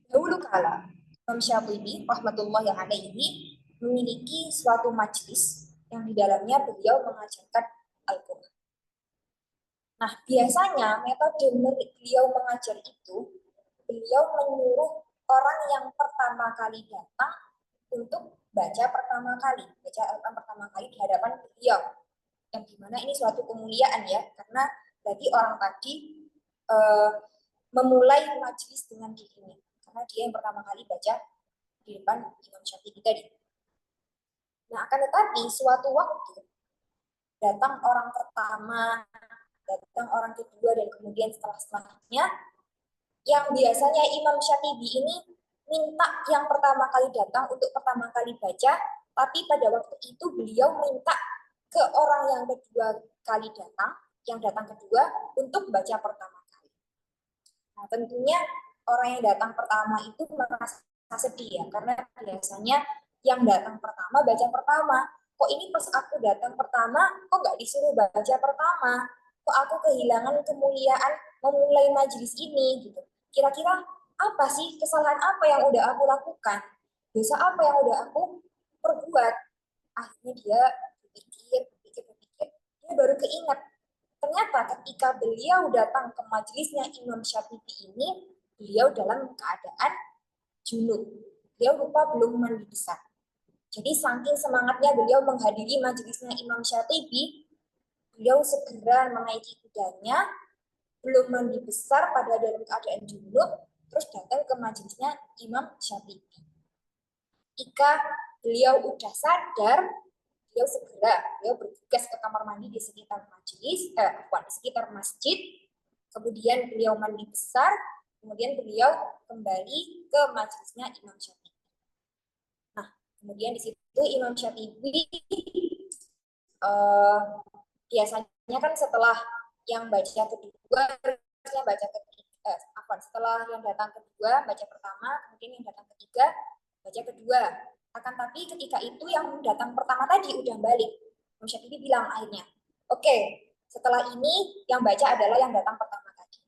dahulu kala Imam Syatibi rahmatullahi alaihi memiliki suatu majlis yang di dalamnya beliau mengajarkan Al-Quran. Nah, biasanya metode beliau mengajar itu, beliau menyuruh orang yang pertama kali datang untuk baca pertama kali, baca Al-Quran pertama kali di hadapan beliau. Yang dimana ini suatu kemuliaan ya, karena tadi orang tadi memulai majelis dengan dirinya, karena dia yang pertama kali baca di depan Imam Syafi'i tadi. Nah, akan tetapi suatu waktu datang orang pertama, datang orang kedua, dan kemudian setelahnya, yang biasanya Imam Syatibi ini minta yang pertama kali datang untuk pertama kali baca, tapi pada waktu itu beliau minta ke orang yang kedua kali datang, yang datang kedua, untuk baca pertama kali. Nah, tentunya orang yang datang pertama itu merasa sedih ya, karena biasanya yang datang pertama baca pertama. Kok ini pas aku datang pertama, kok nggak disuruh baca pertama? Kok aku kehilangan kemuliaan memulai majelis ini gitu. Kira-kira apa sih kesalahan apa yang udah aku lakukan? Dosa apa yang udah aku perbuat. Akhirnya dia berpikir, dia baru keinget. Ternyata ketika beliau datang ke majelisnya Imam Syafi'i ini, beliau dalam keadaan junub. Beliau lupa belum mandi besar. Jadi saking semangatnya beliau menghadiri majelisnya Imam Syafi'i, beliau segera menaiki kudanya, belum mandi besar pada dalam keadaan junub, terus datang ke majelisnya Imam Syafi'i. Ketika beliau udah sadar, beliau bergegas ke kamar mandi di sekitar majelis, di sekitar masjid. Kemudian beliau mandi besar, kemudian beliau kembali ke majelisnya Imam Syafi'i. Nah, kemudian di situ Imam Syafi'i biasanya kan setelah yang baca kedua, setelah yang datang kedua baca pertama, kemudian yang datang ketiga baca kedua. Akan tapi ketika itu yang datang pertama tadi udah balik, Imam Syafi'i bilang akhirnya, oke, setelah ini yang baca adalah yang datang pertama tadi.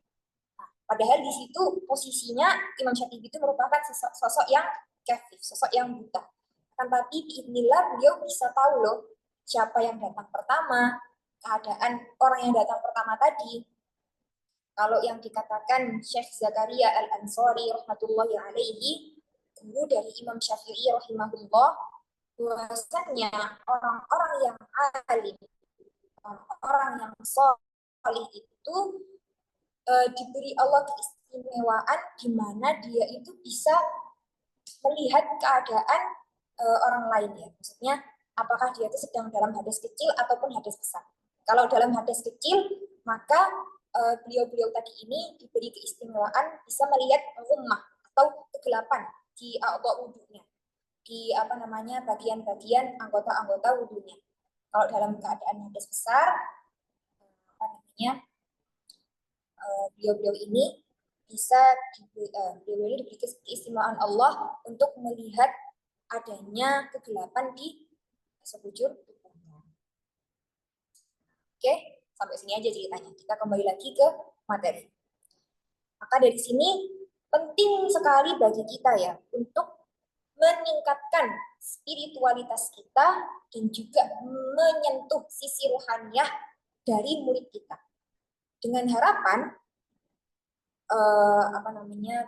Nah, padahal di situ posisinya Imam Syafi'i itu merupakan sosok yang kafir, sosok yang buta. Akan tapi biidznillah beliau bisa tahu loh siapa yang datang pertama, keadaan orang yang datang pertama tadi. Kalau yang dikatakan Syekh Zakaria Al-Ansari rahmatullahi alaihi, guru dari Imam Syafi'i rahimahullah, bahwasanya orang-orang yang alim, orang yang solih itu diberi Allah keistimewaan di mana dia itu bisa melihat keadaan orang lain ya. Maksudnya apakah dia itu sedang dalam hadas kecil ataupun hadas besar. Kalau dalam hadas kecil, maka beliau-beliau tadi ini diberi keistimewaan bisa melihat rumah atau kegelapan di wudhunya, di bagian-bagian anggota-anggota wudhunya. Kalau dalam keadaan hadas besar, beliau-beliau ini bisa beliau ini diberi keistimewaan Allah untuk melihat adanya kegelapan di sekujur tubuhnya. Oke, sampai sini aja ceritanya. Kita kembali lagi ke materi. Maka dari sini penting sekali bagi kita ya untuk meningkatkan spiritualitas kita dan juga menyentuh sisi ruhaniyah dari murid kita. Dengan harapan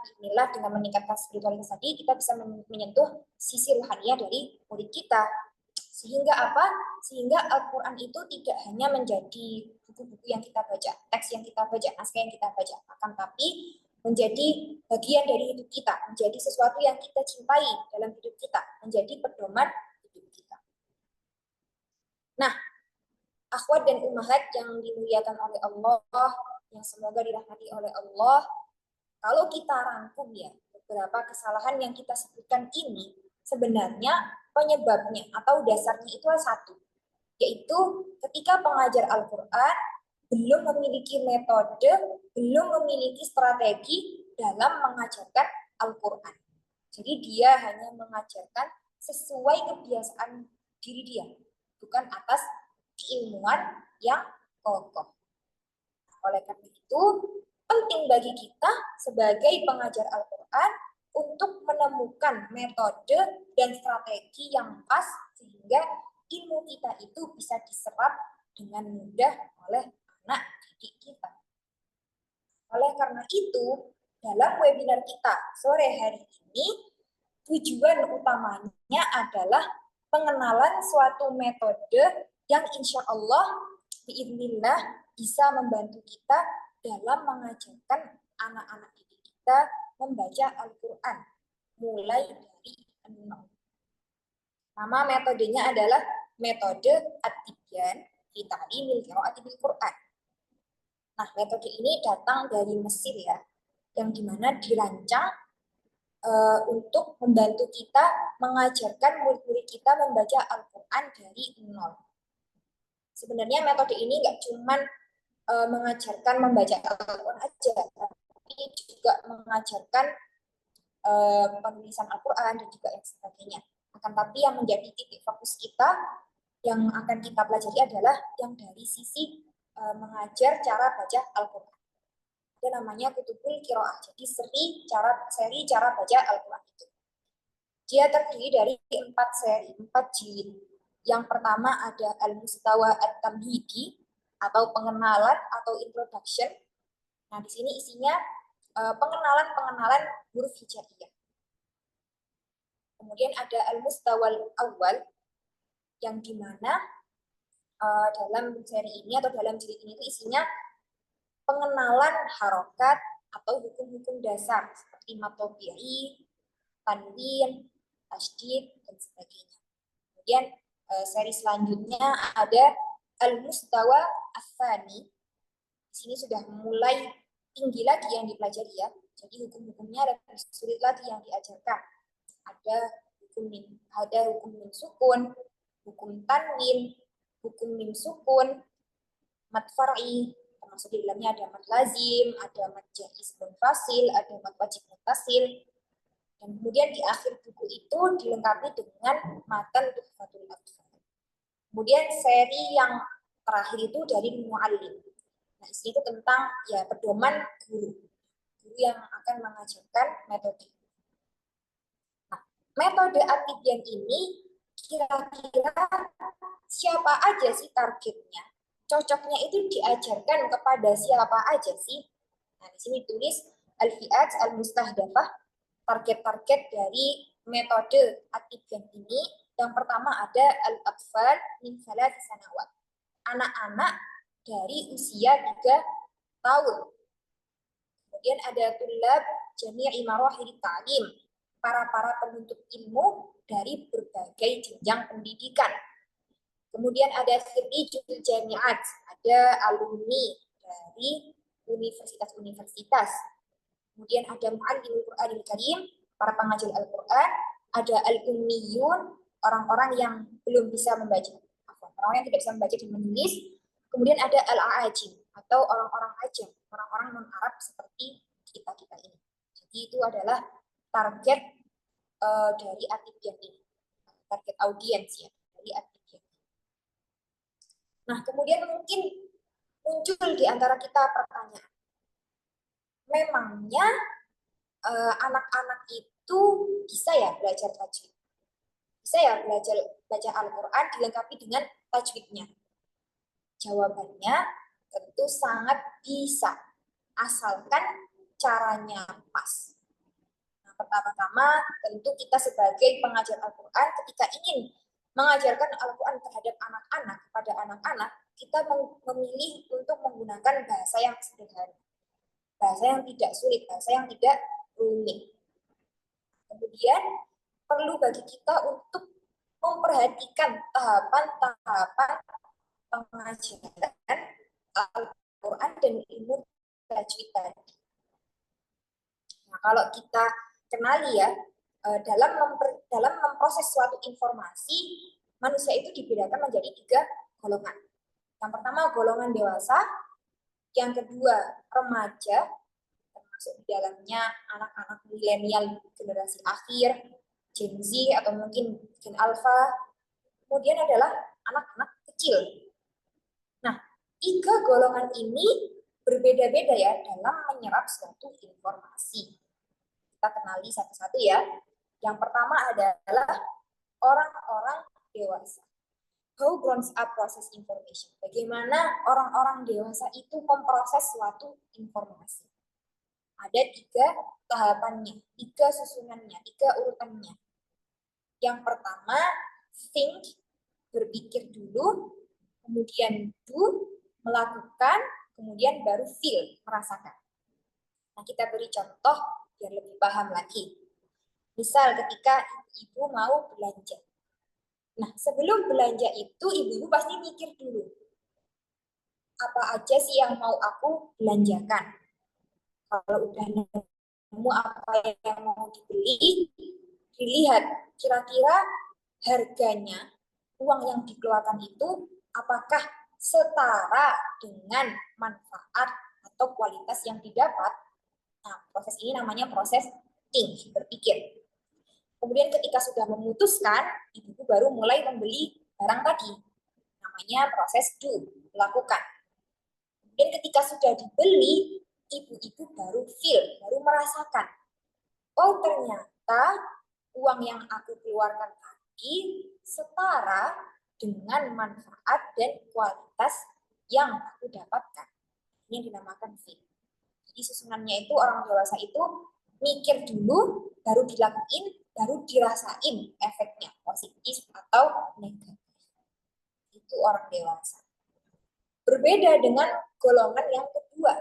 bismillah dengan meningkatkan spiritualitas tadi kita bisa menyentuh sisi ruhaniyah dari murid kita. Sehingga apa? Sehingga Al-Quran itu tidak hanya menjadi buku-buku yang kita baca, teks yang kita baca, naskah yang kita baca, akan tapi menjadi bagian dari hidup kita, menjadi sesuatu yang kita cintai dalam hidup kita, menjadi pedoman hidup kita. Nah, akhwat dan ummahat yang dimuliakan oleh Allah, yang semoga dirahmati oleh Allah, kalau kita rangkum ya, beberapa kesalahan yang kita sebutkan ini, sebenarnya penyebabnya atau dasarnya itu satu, yaitu ketika pengajar Al-Quran belum memiliki metode, belum memiliki strategi dalam mengajarkan Al-Quran. Jadi dia hanya mengajarkan sesuai kebiasaan diri dia, bukan atas keilmuan yang kokoh. Oleh karena itu, penting bagi kita sebagai pengajar Al-Quran untuk menemukan metode dan strategi yang pas sehingga ilmu kita itu bisa diserap dengan mudah oleh anak didik kita. Oleh karena itu, dalam webinar kita sore hari ini, tujuan utamanya adalah pengenalan suatu metode yang insya Allah biidznillah bisa membantu kita dalam mengajarkan anak-anak didik kita membaca Al-Quran mulai dari nol. Nama metodenya adalah metode At-Tibyan fi Ta'limil Qira'ati bil Quran. Nah, metode ini datang dari Mesir ya, yang dimana dirancang untuk membantu kita mengajarkan murid-murid kita membaca Al-Quran dari nol. Sebenarnya metode ini nggak cuma mengajarkan membaca Al-Quran aja, tapi juga mengajarkan penulisan Al-Quran dan juga yang sebagainya. Akan tapi yang menjadi titik fokus kita yang akan kita pelajari adalah yang dari sisi mengajar cara baca Al-Quran. Itu namanya Kutubul Qiraah. Jadi seri cara baca Al-Quran itu. Dia terdiri dari 4 seri, 4 jilid. Yang pertama ada Al-Mustawa At-Tamhidi atau pengenalan atau introduction. Nah, di sini isinya pengenalan-pengenalan huruf hijaiyah. Kemudian ada Al-Mustawal Awal yang dimana dalam seri ini atau dalam jilid ini itu isinya pengenalan harokat atau hukum-hukum dasar seperti matobi'i, tanwin, tasydid, dan sebagainya. Kemudian seri selanjutnya ada Al-Mustawa Ats-Tsani. Di sini sudah mulai tinggi lagi yang dipelajari ya. Jadi hukum-hukumnya lebih sulit lagi yang diajarkan. Ada hukum mim sukun, hukum tanwin, hukum mim sukun, mad far'i, termasuk di dalamnya ada mad lazim, ada mad jaiz munfasil, ada mad wajib muttasil. Dan kemudian di akhir buku itu dilengkapi dengan matan Tuhfatul Atfal. Kemudian seri yang terakhir itu dari Mu'allim. Nah, itu tentang ya pedoman guru yang akan mengajarkan metode. Nah, metode At-Tibyan ini kira-kira siapa aja sih targetnya? Cocoknya itu diajarkan kepada siapa aja sih? Nah, di sini tulis al-fi'at al-mustahdafah, target-target dari metode At-Tibyan ini. Yang pertama ada al-atfal min 3 sanawat. Anak-anak dari usia 3 tahun. Kemudian ada tulab jami'i marahil ta'lim, para penuntut ilmu dari berbagai jenjang pendidikan. Kemudian ada khirijul jami'at, ada alumni dari universitas-universitas. Kemudian ada mu'allimul Qur'anil Karim, para pengajar Al-Qur'an, ada al-ummiyun, orang-orang yang belum bisa membaca, orang yang tidak bisa membaca dan menulis. Kemudian ada al-a'ajim atau orang-orang ajam, orang-orang non-Arab seperti kita-kita ini. Jadi itu adalah target dari At-Tibyan ini, target audiens ya dari At-Tibyan. Nah, kemudian mungkin muncul di antara kita pertanyaan, memangnya anak-anak itu bisa ya belajar tajwid? Bisa ya belajar baca Al-Quran dilengkapi dengan tajwidnya? Jawabannya tentu sangat bisa, asalkan caranya pas. Nah, pertama-tama tentu kita sebagai pengajar Al-Quran ketika ingin mengajarkan Al-Quran terhadap anak-anak, kepada anak-anak, kita memilih untuk menggunakan bahasa yang sederhana, bahasa yang tidak sulit, bahasa yang tidak rumit. Kemudian perlu bagi kita untuk memperhatikan tahapan-tahapan pengajaran Al-Quran dan ilmu tajwid tadi. Nah, kalau kita kenali ya, dalam memproses suatu informasi, manusia itu dibedakan menjadi 3 golongan. Yang pertama golongan dewasa, yang kedua remaja, termasuk di dalamnya anak-anak milenial generasi akhir, Gen Z atau mungkin Gen Alpha. Kemudian adalah anak-anak kecil. Nah, 3 golongan ini berbeda-beda ya dalam menyerap suatu informasi. Kita kenali satu-satu ya. Yang pertama adalah orang-orang dewasa. How grown up process information. Bagaimana orang-orang dewasa itu memproses suatu informasi. Ada 3 tahapannya, 3 susunannya, 3 urutannya. Yang pertama, think, berpikir dulu, kemudian do, melakukan, kemudian baru feel, merasakan. Nah, kita beri contoh biar lebih paham lagi. Misal ketika ibu mau belanja. Nah, sebelum belanja itu ibu-ibu pasti mikir dulu. Apa aja sih yang mau aku belanjakan? Kalau udah nemu apa yang mau dibeli, dilihat kira-kira harganya, uang yang dikeluarkan itu apakah setara dengan manfaat atau kualitas yang didapat. Nah, proses ini namanya proses think, berpikir. Kemudian ketika sudah memutuskan, ibu baru mulai membeli barang tadi. Namanya proses do, melakukan. Kemudian ketika sudah dibeli, ibu-ibu baru feel, baru merasakan. Oh, ternyata uang yang aku keluarkan tadi setara dengan manfaat dan kualitas yang aku dapatkan. Ini yang dinamakan fit. Jadi susunannya itu orang dewasa itu mikir dulu, baru dilakuin, baru dirasain efeknya positif atau negatif. Itu orang dewasa. Berbeda dengan golongan yang kedua,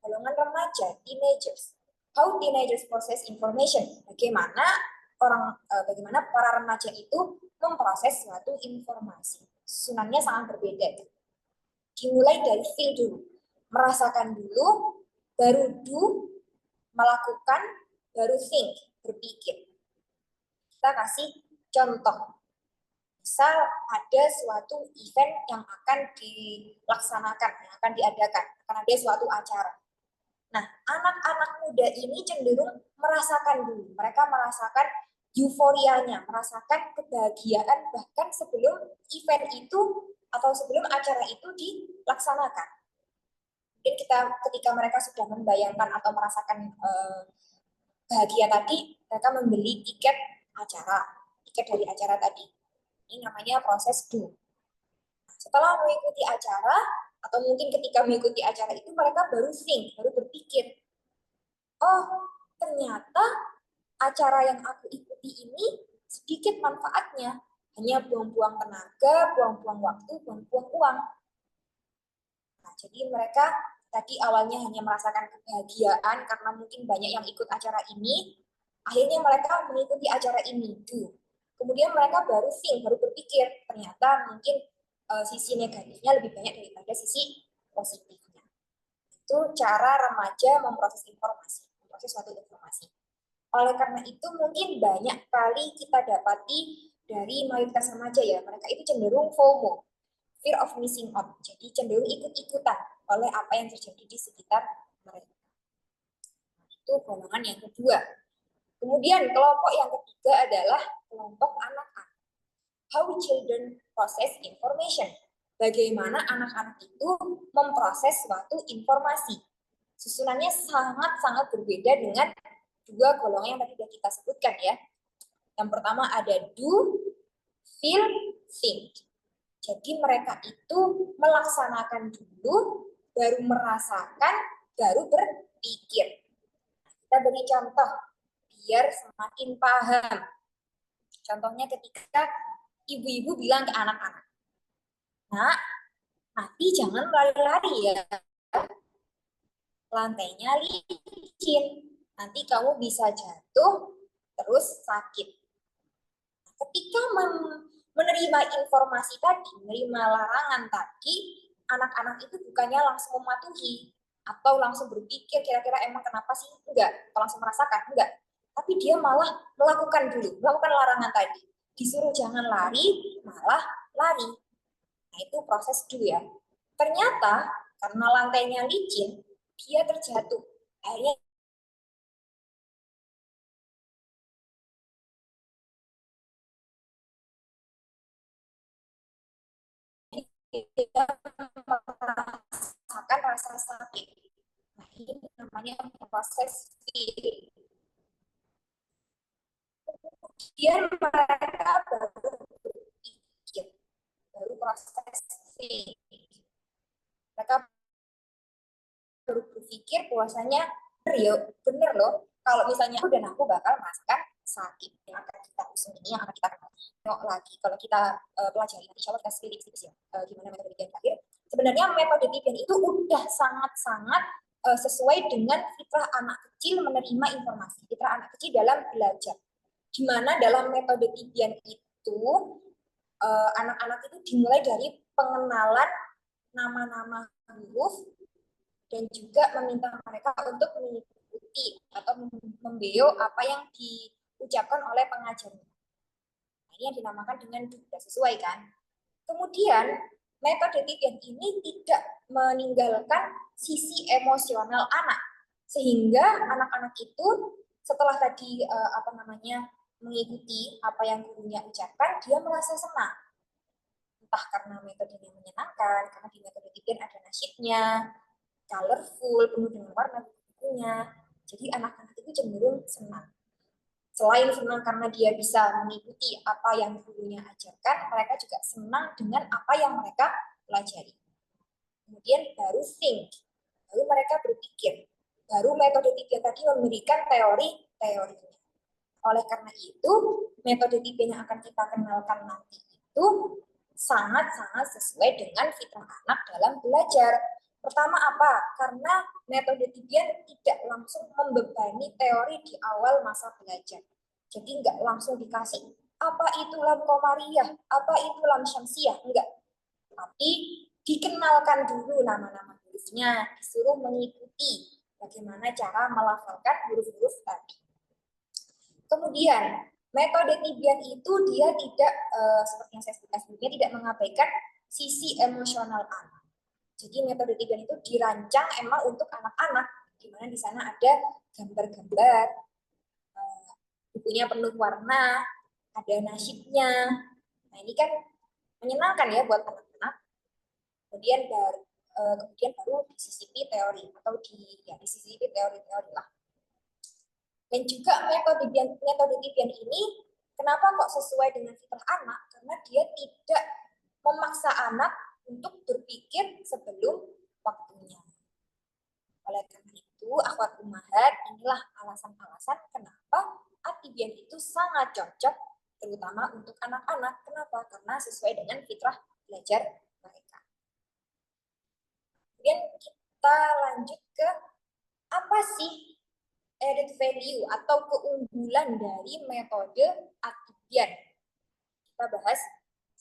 golongan remaja, teenagers. How teenagers process information? Bagaimana para remaja itu memproses suatu informasi. Susunannya sangat berbeda. Dimulai dari feel dulu, merasakan dulu, baru do, melakukan, baru think, berpikir. Kita kasih contoh. Misal ada suatu event yang akan dilaksanakan, yang akan diadakan, akan ada suatu acara. Nah, anak-anak muda ini cenderung merasakan dulu. Mereka merasakan euforianya, merasakan kebahagiaan bahkan sebelum event itu atau sebelum acara itu dilaksanakan. Mungkin ketika mereka sudah membayangkan atau merasakan bahagia tadi, mereka membeli tiket dari acara tadi. Ini namanya proses do. Setelah mengikuti acara, atau mungkin ketika mengikuti acara itu mereka baru think, baru berpikir, oh ternyata acara yang aku ikuti ini sedikit manfaatnya, hanya buang-buang tenaga, buang-buang waktu, buang-buang uang. Nah, jadi mereka tadi awalnya hanya merasakan kebahagiaan karena mungkin banyak yang ikut acara ini, akhirnya mereka mengikuti acara ini, do. Kemudian mereka baru think, baru berpikir, ternyata mungkin sisi negatifnya lebih banyak daripada sisi positifnya. Itu cara remaja memproses informasi, memproses suatu informasi. Oleh karena itu mungkin banyak kali kita dapati dari mayoritas remaja ya, mereka itu cenderung FOMO, fear of missing out. Jadi cenderung ikut-ikutan oleh apa yang terjadi di sekitar mereka. Itu golongan yang kedua. Kemudian kelompok yang ketiga adalah kelompok anak-anak. How children process information. Bagaimana anak-anak itu memproses suatu informasi. Susunannya sangat-sangat berbeda dengan dua golongan yang tadi sudah kita sebutkan ya. Yang pertama ada do, feel, think. Jadi mereka itu melaksanakan dulu, baru merasakan, baru berpikir. Kita beri contoh biar semakin paham. Contohnya ketika ibu-ibu bilang ke anak-anak, nak, nanti jangan lari-lari ya, lantainya licin, nanti kamu bisa jatuh terus sakit. Ketika menerima informasi tadi, menerima larangan tadi, anak-anak itu bukannya langsung mematuhi atau langsung berpikir kira-kira emang kenapa sih, enggak, atau langsung merasakan, enggak. Tapi dia malah melakukan dulu, melakukan larangan tadi. Disuruh jangan lari, malah lari. Nah, itu proses do ya. Ternyata karena lantainya licin, dia terjatuh. Akhirnya dia merasakan rasa sakit. Nah, ini namanya proses feel. Kemudian mereka baru berpikir, baru proses feel. Mereka baru berpikir bahwasanya bener loh, kalau misalnya aku dan aku bakal merasakan sakit yang akan kita usung ini, yang akan kita tengok lagi kalau kita pelajari nanti insya Allah kita sedikit ya gimana metode Tipian terakhir. Sebenarnya metode Tipian itu udah sangat-sangat sesuai dengan fitrah anak kecil menerima informasi, fitrah anak kecil dalam belajar. Dimana dalam metode Tipian itu anak-anak itu dimulai dari pengenalan nama-nama huruf dan juga meminta mereka untuk mengikuti atau membeo apa yang diucapkan oleh pengajarnya. Ini yang dinamakan dengan sudah sesuai kan. Kemudian metode Tipian ini tidak meninggalkan sisi emosional anak, sehingga anak-anak itu setelah tadi mengikuti apa yang gurunya ucapkan, dia merasa senang. Entah karena metodenya menyenangkan, karena di metode Tipian ada nasyidnya, colorful, penuh dengan warna bukunya. Jadi anak-anak itu cenderung senang. Selain senang karena dia bisa mengikuti apa yang gurunya ajarkan, mereka juga senang dengan apa yang mereka pelajari. Kemudian baru think, baru mereka berpikir, baru metode 3 tadi memberikan teori-teorinya. Oleh karena itu, metode 3 yang akan kita kenalkan nanti itu sangat-sangat sesuai dengan fitrah anak dalam belajar. Pertama apa? Karena metode 3 tidak langsung membebani teori di awal masa belajar. Jadi nggak langsung dikasih, apa itu lam komariah, apa itu lam syamsiah, enggak. Tapi dikenalkan dulu nama-nama hurufnya, disuruh mengikuti bagaimana cara melafalkan huruf-huruf tadi. Kemudian, metode Tibian itu dia tidak, seperti yang saya sebutkan sebelumnya, tidak mengabaikan sisi emosional anak. Jadi metode Tibian itu dirancang emang untuk anak-anak, di mana di sana ada gambar-gambar, bukunya penuh warna, ada nasyidnya. Nah ini kan menyenangkan ya buat anak-anak. Kemudian baru disisipi teori atau disisipi teori-teori lah. Dan juga metode Tibian ini kenapa kok sesuai dengan fitrah anak? Karena dia tidak memaksa anak untuk berpikir sebelum waktunya. Oleh karena itu, akhwat ummahat, inilah alasan-alasan kenapa Atibian itu sangat cocok terutama untuk anak-anak. Kenapa? Karena sesuai dengan fitrah belajar mereka. Kemudian kita lanjut ke apa sih added value atau keunggulan dari metode Atibian. Kita bahas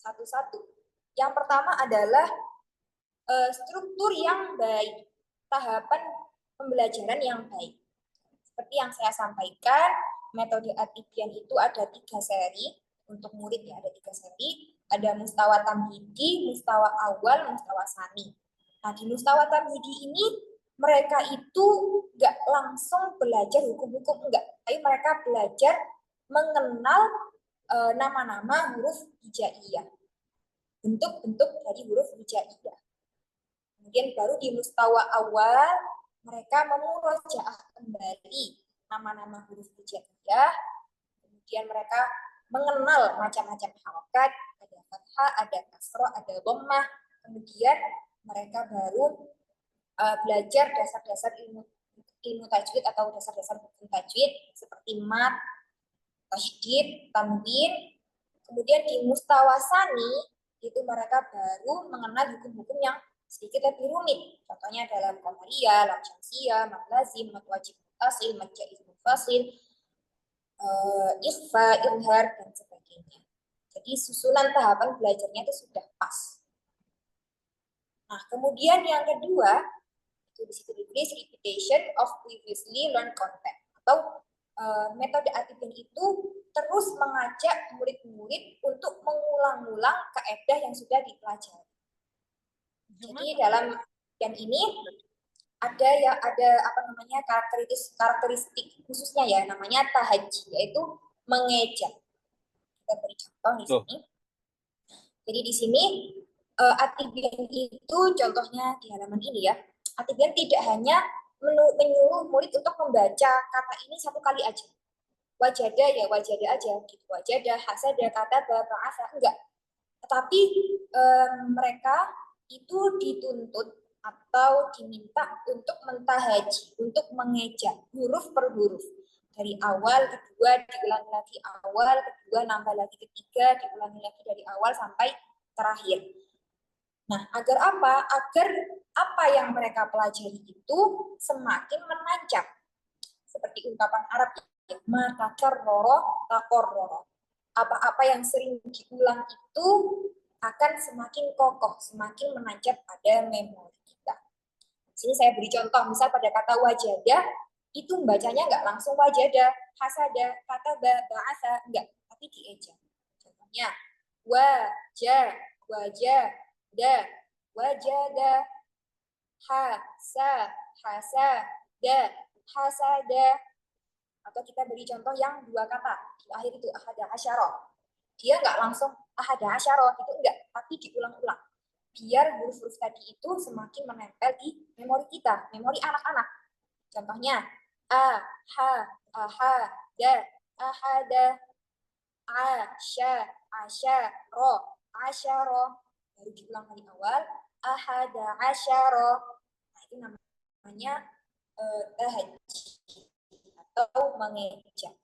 satu-satu. Yang pertama adalah struktur yang baik, tahapan pembelajaran yang baik. Seperti yang saya sampaikan, metode Atibian itu ada 3 seri. Untuk murid ya ada 3 seri. Ada mustawa tamhidi, mustawa awal, mustawa sani. Nah di mustawa tamhidi ini mereka itu nggak langsung belajar hukum-hukum, enggak. Tapi mereka belajar mengenal nama-nama huruf hijaiyah. Bentuk-bentuk dari huruf hijaiyah. Kemudian baru di mustawa awal mereka memurojaah kembali nama-nama huruf hijaiyah. Kemudian mereka mengenal macam-macam harokat, ada fathah, ada kasroh, ada dhammah. Kemudian mereka baru belajar dasar-dasar ilmu tajwid atau dasar-dasar hukum tajwid seperti mat, tasydid, tanwin. Kemudian di mustawa sani itu mereka baru mengenal hukum-hukum yang sedikit lebih rumit. Contohnya dalam qamariyah, lam syamsiyah, mat lazim, mat wajib mutasil, mat jaiz mufasil, ikhfa, izhar, dan sebagainya. Jadi susunan tahapan belajarnya itu sudah pas. Nah, kemudian yang kedua, itu di situ ditulis repetition of previously learned content. Atau metode Atibian itu terus mengajak murid-murid untuk mengulang-ulang kaidah yang sudah dipelajari. Jadi dalam yang ini ada karakteristik khususnya ya, namanya tahaji, yaitu mengeja. Kita beri contoh di sini. Jadi di sini Atibian itu contohnya di halaman ini ya. Atibian tidak hanya menyuruh murid untuk membaca kata ini satu kali aja. Wajada ya wajada aja gitu. Wajada, hasada, kata, ba'asa, enggak. Tetapi mereka itu dituntut atau diminta untuk mentahaji, untuk mengeja huruf per huruf. Dari awal, kedua, diulangi lagi awal, kedua, nambah lagi ketiga, diulangi lagi dari awal sampai terakhir. Nah, agar apa? Agar apa yang mereka pelajari itu semakin menancap. Seperti ungkapan Arab, maka karroro takorroro. Apa-apa yang sering diulang itu akan semakin kokoh, semakin menancap pada memori kita. Di sini saya beri contoh, misal pada kata wajadah, itu membacanya nggak langsung wajadah, hasada, kata ba'asa, enggak, tapi dieja. Contohnya, wajada, wajada, hasada. Atau kita beri contoh yang 2 kata, di akhir itu ahada asyara. Dia nggak langsung ahada asyara, itu enggak, tapi diulang-ulang. Biar huruf-huruf tadi itu semakin menempel di memori kita, memori anak-anak. Contohnya, aha, da, ahada, asyara, baru diulang dari awal, ahada asyara. Nah, itu namanya tahajjud atau mengeja.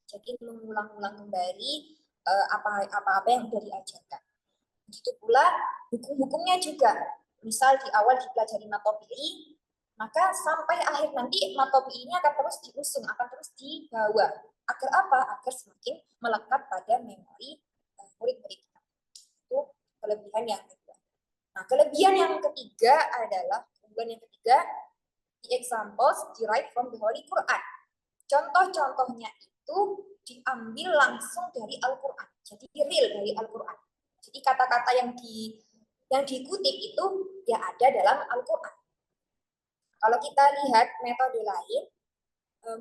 Jadi mengulang-ulang kembali apa-apa yang sudah diajarkan. Begitu pula hukum-hukumnya juga. Misal di awal dipelajari matopi'i, maka sampai akhir nanti matopi'i ini akan terus diusung, akan terus dibawa. Agar apa? Agar semakin melekat pada memori murid-murid kita. Itu kelebihan yang kedua. Nah, kelebihan yang ketiga adalah, the examples derived from the Holy Quran. Contoh-contohnya itu diambil langsung dari Al-Quran. Jadi real dari Al-Quran. Jadi kata-kata yang dikutip itu ya ada dalam Al-Quran. Kalau kita lihat metode lain,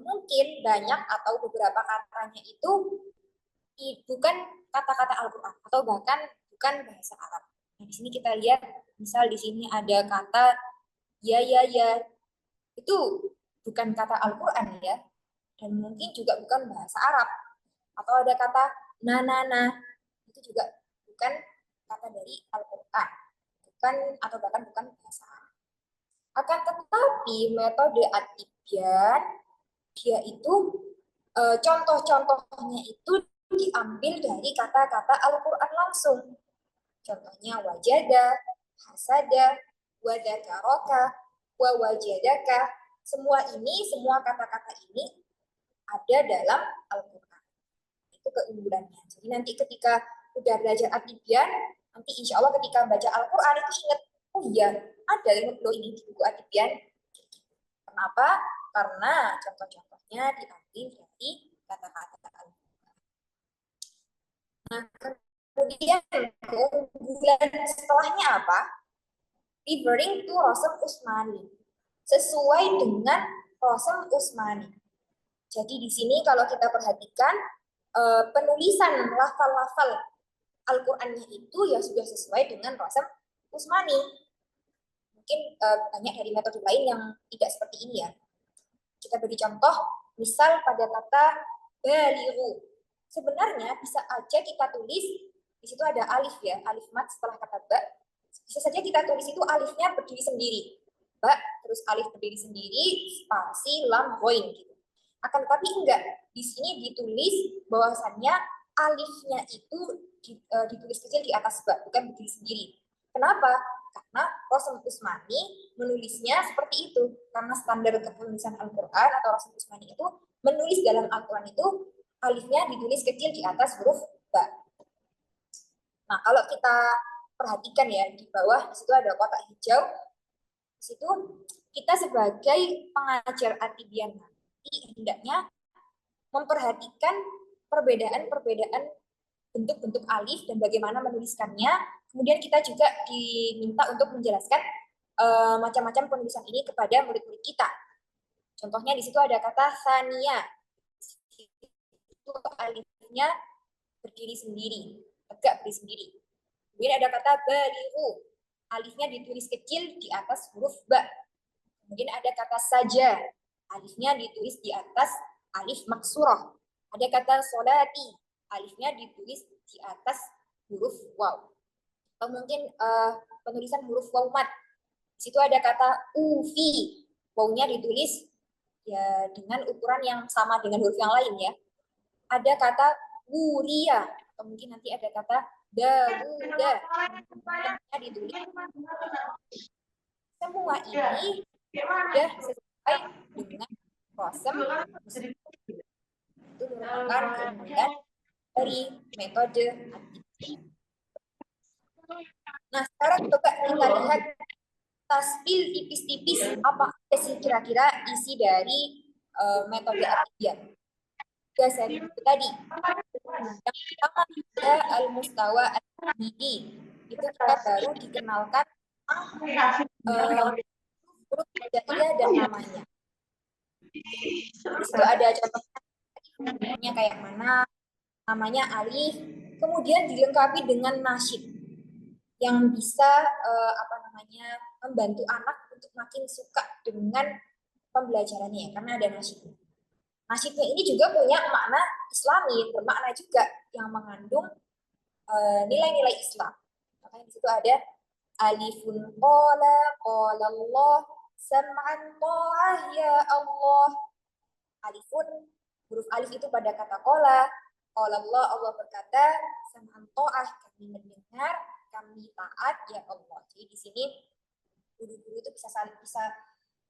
mungkin banyak atau beberapa katanya itu bukan kata-kata Al-Quran atau bahkan bukan bahasa Arab. Nah, di sini kita lihat, misal di sini ada kata ya, itu bukan kata Al-Quran ya, dan mungkin juga bukan bahasa Arab. Atau ada kata na, itu juga bukan kata dari Al-Quran, bukan atau bahkan bukan bahasa Arab. Akan tetapi metode At-Tibyan, dia itu contoh-contohnya itu diambil dari kata-kata Al-Quran langsung. Contohnya wajada, hasada, wadakaraka, wawajadaka. Semua kata-kata ini ada dalam Al-Quran. Itu keunggulannya. Jadi nanti ketika udah belajar At-Tibyan, nanti insya Allah ketika baca Al-Quran itu ingat, oh iya, ada loh ini di buku At-Tibyan. Kenapa? Karena contoh-contohnya diambil dari kata-kata Al-Quran. Nah, kemudian keunggulan setelahnya apa? Referring to Rasul Utsmani. Sesuai dengan Rasul Utsmani. Jadi di sini kalau kita perhatikan penulisan lafal-lafal Al-Qur'annya itu ya sudah sesuai dengan Rasul Utsmani. Mungkin banyak dari metode lain yang tidak seperti ini ya. Kita beri contoh, misal pada kata balighu. Sebenarnya bisa aja kita tulis, di situ ada alif ya, alif mat setelah kata ba. Bisa saja kita tulis itu alifnya berdiri sendiri. Ba, terus alif berdiri sendiri, spasi, lam, ghoin gitu. Akan tetapi enggak, di sini ditulis bahwasannya alifnya itu ditulis kecil di atas ba, bukan berdiri sendiri. Kenapa? Karena Rasul Utsmani menulisnya seperti itu. Karena standar kepenulisan Al-Quran atau Rasul Utsmani itu menulis dalam Al-Quran itu alifnya ditulis kecil di atas huruf ba. Nah, kalau kita perhatikan ya, di bawah di situ ada kotak hijau. Di situ kita sebagai pengajar At-Tibyan nanti hendaknya memperhatikan perbedaan-perbedaan bentuk-bentuk alif dan bagaimana menuliskannya. Kemudian kita juga diminta untuk menjelaskan macam-macam penulisan ini kepada murid-murid kita. Contohnya di situ ada kata sania. Itu alifnya berdiri sendiri, tegak berdiri sendiri. Kemudian ada kata balighu. Alifnya ditulis kecil di atas huruf ba. Kemudian ada kata saja. Alifnya ditulis di atas alif maksurah. Ada kata solati. Alifnya ditulis di atas huruf waw. Atau mungkin penulisan huruf waw mat. Di situ ada kata ufi. Wawnya ditulis ya dengan ukuran yang sama dengan huruf yang lain ya. Ada kata wuria. Atau mungkin nanti ada kata dawuda. Ditulis. Semua ini sudah sesuai dengan kosem. Itu merupakan keunggulan dari metode At-Tibyan. Nah, sekarang coba kita lihat taspil tipis-tipis apa sih kira-kira isi dari metode At-Tibyan. Tiga seri itu tadi. Yang pertama ada al-mustawa at-tamhidi. Itu kita baru dikenalkan huruf hijaiyah dan namanya. Itu ada contohnya kayak mana, namanya alif, kemudian dilengkapi dengan nasyid yang bisa membantu anak untuk makin suka dengan pembelajarannya karena ada nasyid. Nasyidnya ini juga punya makna Islami, bermakna juga yang mengandung nilai-nilai Islam. Makanya di situ ada alifun qala Allah sam'an ta'ah ya Allah. Alifun, huruf alif itu pada kata qala Allah, Allah berkata, sam'an ta'ah, kami mendengar, kami taat ya Allah. Jadi di sini guru-guru itu bisa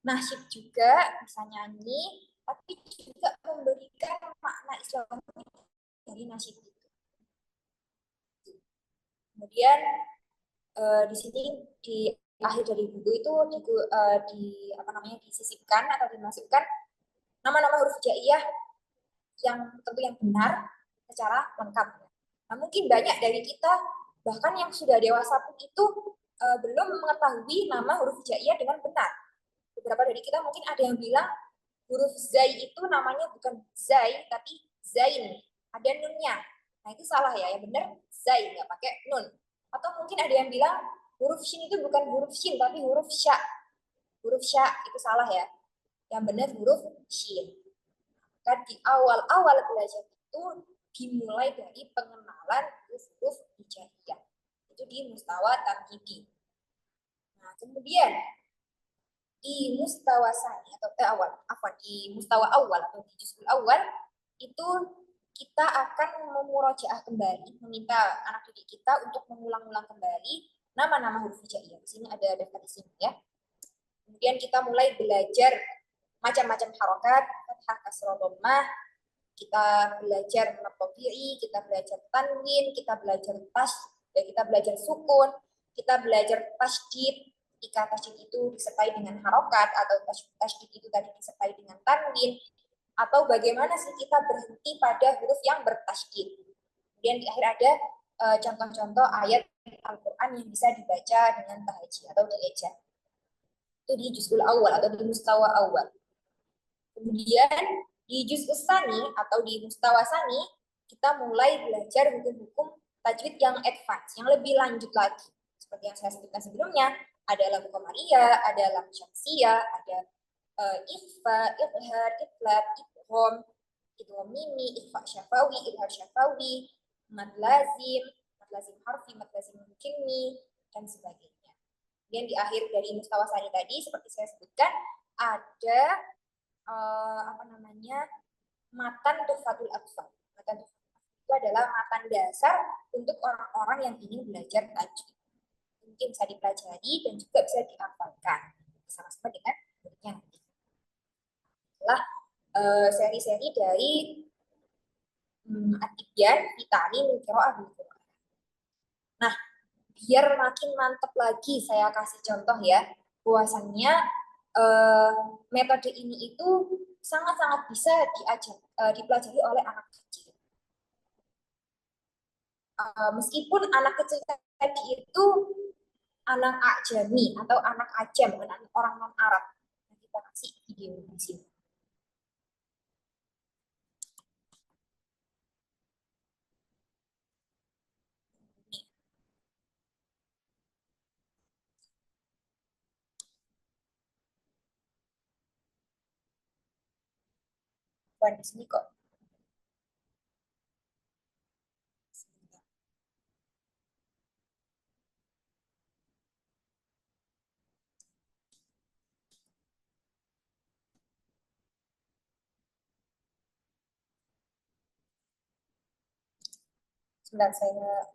nasyid juga, bisa nyanyi, tapi juga memberikan makna Islam dari nasyid itu. Kemudian di sini di akhir dari buku itu disisipkan atau dimasukkan nama-nama huruf hijaiyah yang tentu yang benar secara lengkap. Nah, mungkin banyak dari kita bahkan yang sudah dewasa pun itu belum mengetahui nama huruf hijaiyah dengan benar. Beberapa dari kita mungkin ada yang bilang huruf zai itu namanya bukan zai tapi zain, ada nunnya. Nah itu salah ya, yang benar zai, nggak pakai nun. Atau mungkin ada yang bilang huruf shin itu bukan huruf shin tapi huruf sya. Huruf sya itu salah ya, yang benar huruf shin. Kan di awal-awal belajar itu dimulai dari pengenalan huruf hijaiyah. Itu di mustawa tamhidi. Nah, kemudian di mustawa sani atau di mustawa awal atau di juzul awal itu kita akan memurojaah kembali, meminta anak didik kita untuk mengulang-ulang kembali nama-nama huruf hijaiyah. Di sini ada daftar di sini ya. Kemudian kita mulai belajar macam-macam harokat, fathah, kasrah, dhammah. Kita belajar tabi'i, kita belajar tanwin, kita belajar kita belajar sukun, kita belajar tasydid. Jika tasydid itu disertai dengan harokat atau tasydid itu tadi disertai dengan tanwin, atau bagaimana sih kita berhenti pada huruf yang bertasydid. Kemudian di akhir ada contoh-contoh ayat Al-Quran yang bisa dibaca dengan tahajud atau dieja. Itu di juzul awal atau di mustawa awal. Kemudian di juz sani atau di mustawa sani kita mulai belajar hukum-hukum tajwid yang advance, yang lebih lanjut lagi. Seperti yang saya sebutkan sebelumnya, ada lam qamariyah, ada lam syamsiyah, ada ikhfa, idhar, idlab, idgham mimi, ikhfa syafawi, idhar syafawi, mad lazim harfi, mad lazim mukimi, dan sebagainya. Dan di akhir dari mustawa sani tadi, seperti saya sebutkan, ada matan tuhfatul atfal. Matan tuhfatul atfal itu adalah matan dasar untuk orang-orang yang ingin belajar tajwid. Mungkin bisa dipelajari dan juga bisa dihafalkan sama-sama dengan muridnya nanti. Adalah seri-seri dari At-Tibyan fi Ta'lim Qira'ah bil Qur'an. Nah, biar makin mantap lagi saya kasih contoh ya, bahwasannya metode ini itu sangat-sangat bisa dipelajari oleh anak kecil. Meskipun anak kecil tadi itu anak ajami atau anak ajam, orang non-Arab. Kita kasih video di sini. Bukan di sini kok. Sebentar saya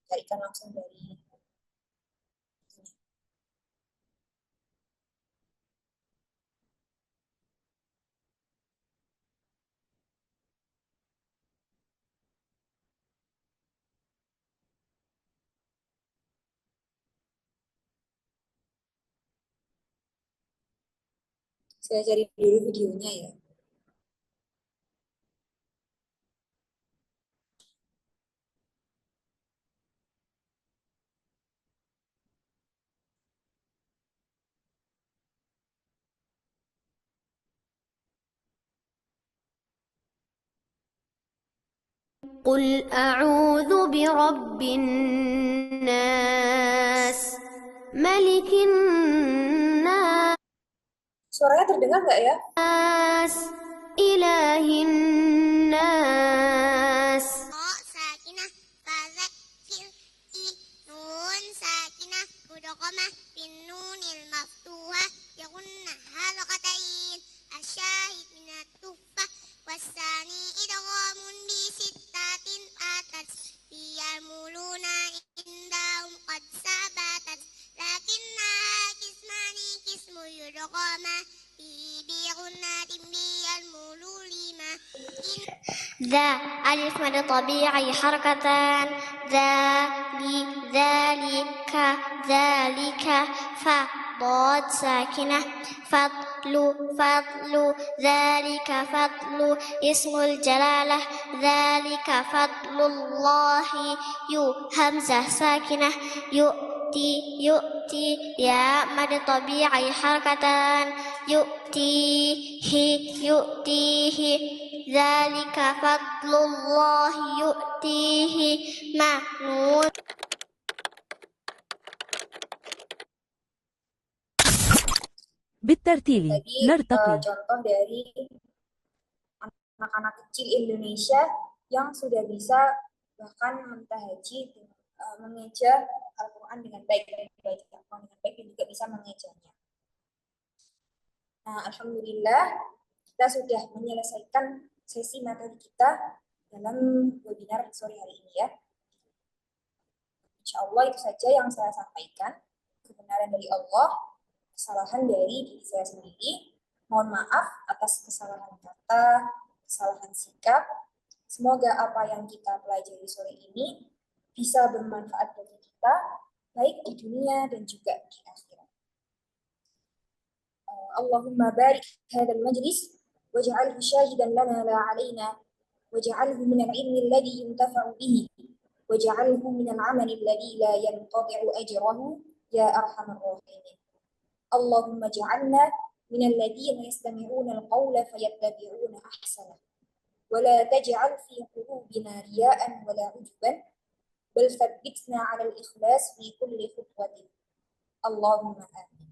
carikan langsung dari saya cari dulu videonya ya. قل أعوذ برب الناس ملك الناس Suaranya terdengar nggak ya? إله الناس ساكنة فذكر نون ساكنة مدغمة بالنون المفتوحة يغن حلقتين الشاهد من التحفة والثاني إدغام بستة آتت يعملون عندهم قد ثبتت لكنها قسمان قسم يدغما بغنة بيعملوا لما ذا ألف مد طبيعي حركتان ذلك ضاد ساكنة فضل ذلك فضل اسم الجلالة ذلك فضل الله همزة ساكنة يؤتي يا مد طبيعي حركتان يؤتيه ذلك فضل الله يؤتيه نون بالترتيل Tadi نرتقي. contoh dari anak-anak kecil Indonesia yang sudah bisa bahkan mentahaji mengeja Al-Quran dengan baik, membaca Al-Quran dengan baik dan juga bisa mengejanya. Nah, alhamdulillah kita sudah menyelesaikan sesi materi kita dalam webinar sore hari ini ya. Insya Allah itu saja yang saya sampaikan. Kebenaran dari Allah, kesalahan dari diri saya sendiri. Mohon maaf atas kesalahan kata, kesalahan sikap. Semoga apa yang kita pelajari sore ini bisa bermanfaat bagi kita, baik di dunia dan juga di akhirat. Allahumma barik hadzal majlis waj'alhu syahidan lana la 'alaina waj'alhu min al-'ilmi alladhi yuntafa'u bihi waj'alhu min al-'amali alladhi la yanqati'u ajruhu ya arhamar rahimin. Allahumma ja'alna min alladhina yastami'una al-qawla fayattabi'una ahsanah wa la taj'al fi qulubina riya'an wa la 'ujban bal thabbitna 'ala al-ikhlas fi kulli khutwatin. Allahumma amin.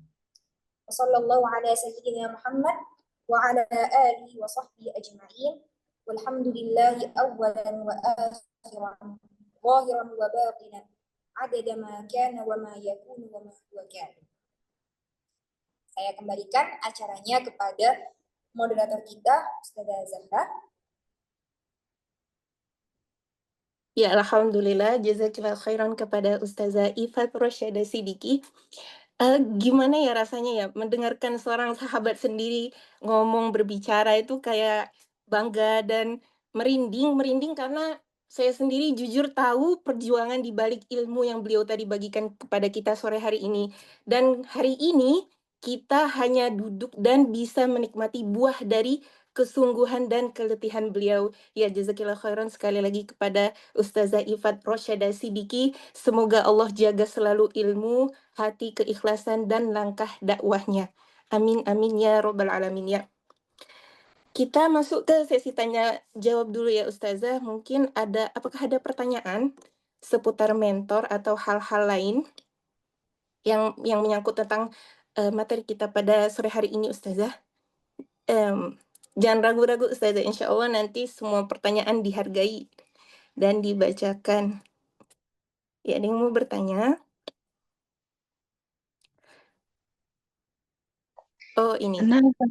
Wassallallahu ala sayyidina Muhammad wa ala alihi wa sahbihi ajma'in. Walhamdulillahi awwalan wa akhiran, zahiran wa batinan, adada ma kana wa ma yakunu wa ma huwa kana. Saya kembalikan acaranya kepada moderator kita, Ustazah Zahra. Ya, alhamdulillah, jazakillah khairan kepada Ustazah Ifat Rosyada Sidiki. Gimana ya rasanya ya mendengarkan seorang sahabat sendiri ngomong berbicara itu kayak bangga dan merinding karena saya sendiri jujur tahu perjuangan di balik ilmu yang beliau tadi bagikan kepada kita sore hari ini. Dan hari ini kita hanya duduk dan bisa menikmati buah dari kesungguhan dan keletihan beliau. Ya, jazakillah khairan sekali lagi kepada Ustazah Ifat Rosyada Sidiki. Semoga Allah jaga selalu ilmu, hati, keikhlasan, dan langkah dakwahnya. Amin, amin, ya Rabbal Alamin, ya. Kita masuk ke sesi tanya jawab dulu ya Ustazah. Mungkin apakah ada pertanyaan seputar mentor atau hal-hal lain yang menyangkut tentang materi kita pada sore hari ini Ustazah? Jangan ragu-ragu Ustazah, insya Allah nanti semua pertanyaan dihargai dan dibacakan. Ya, ada yang mau bertanya? Oh, ini.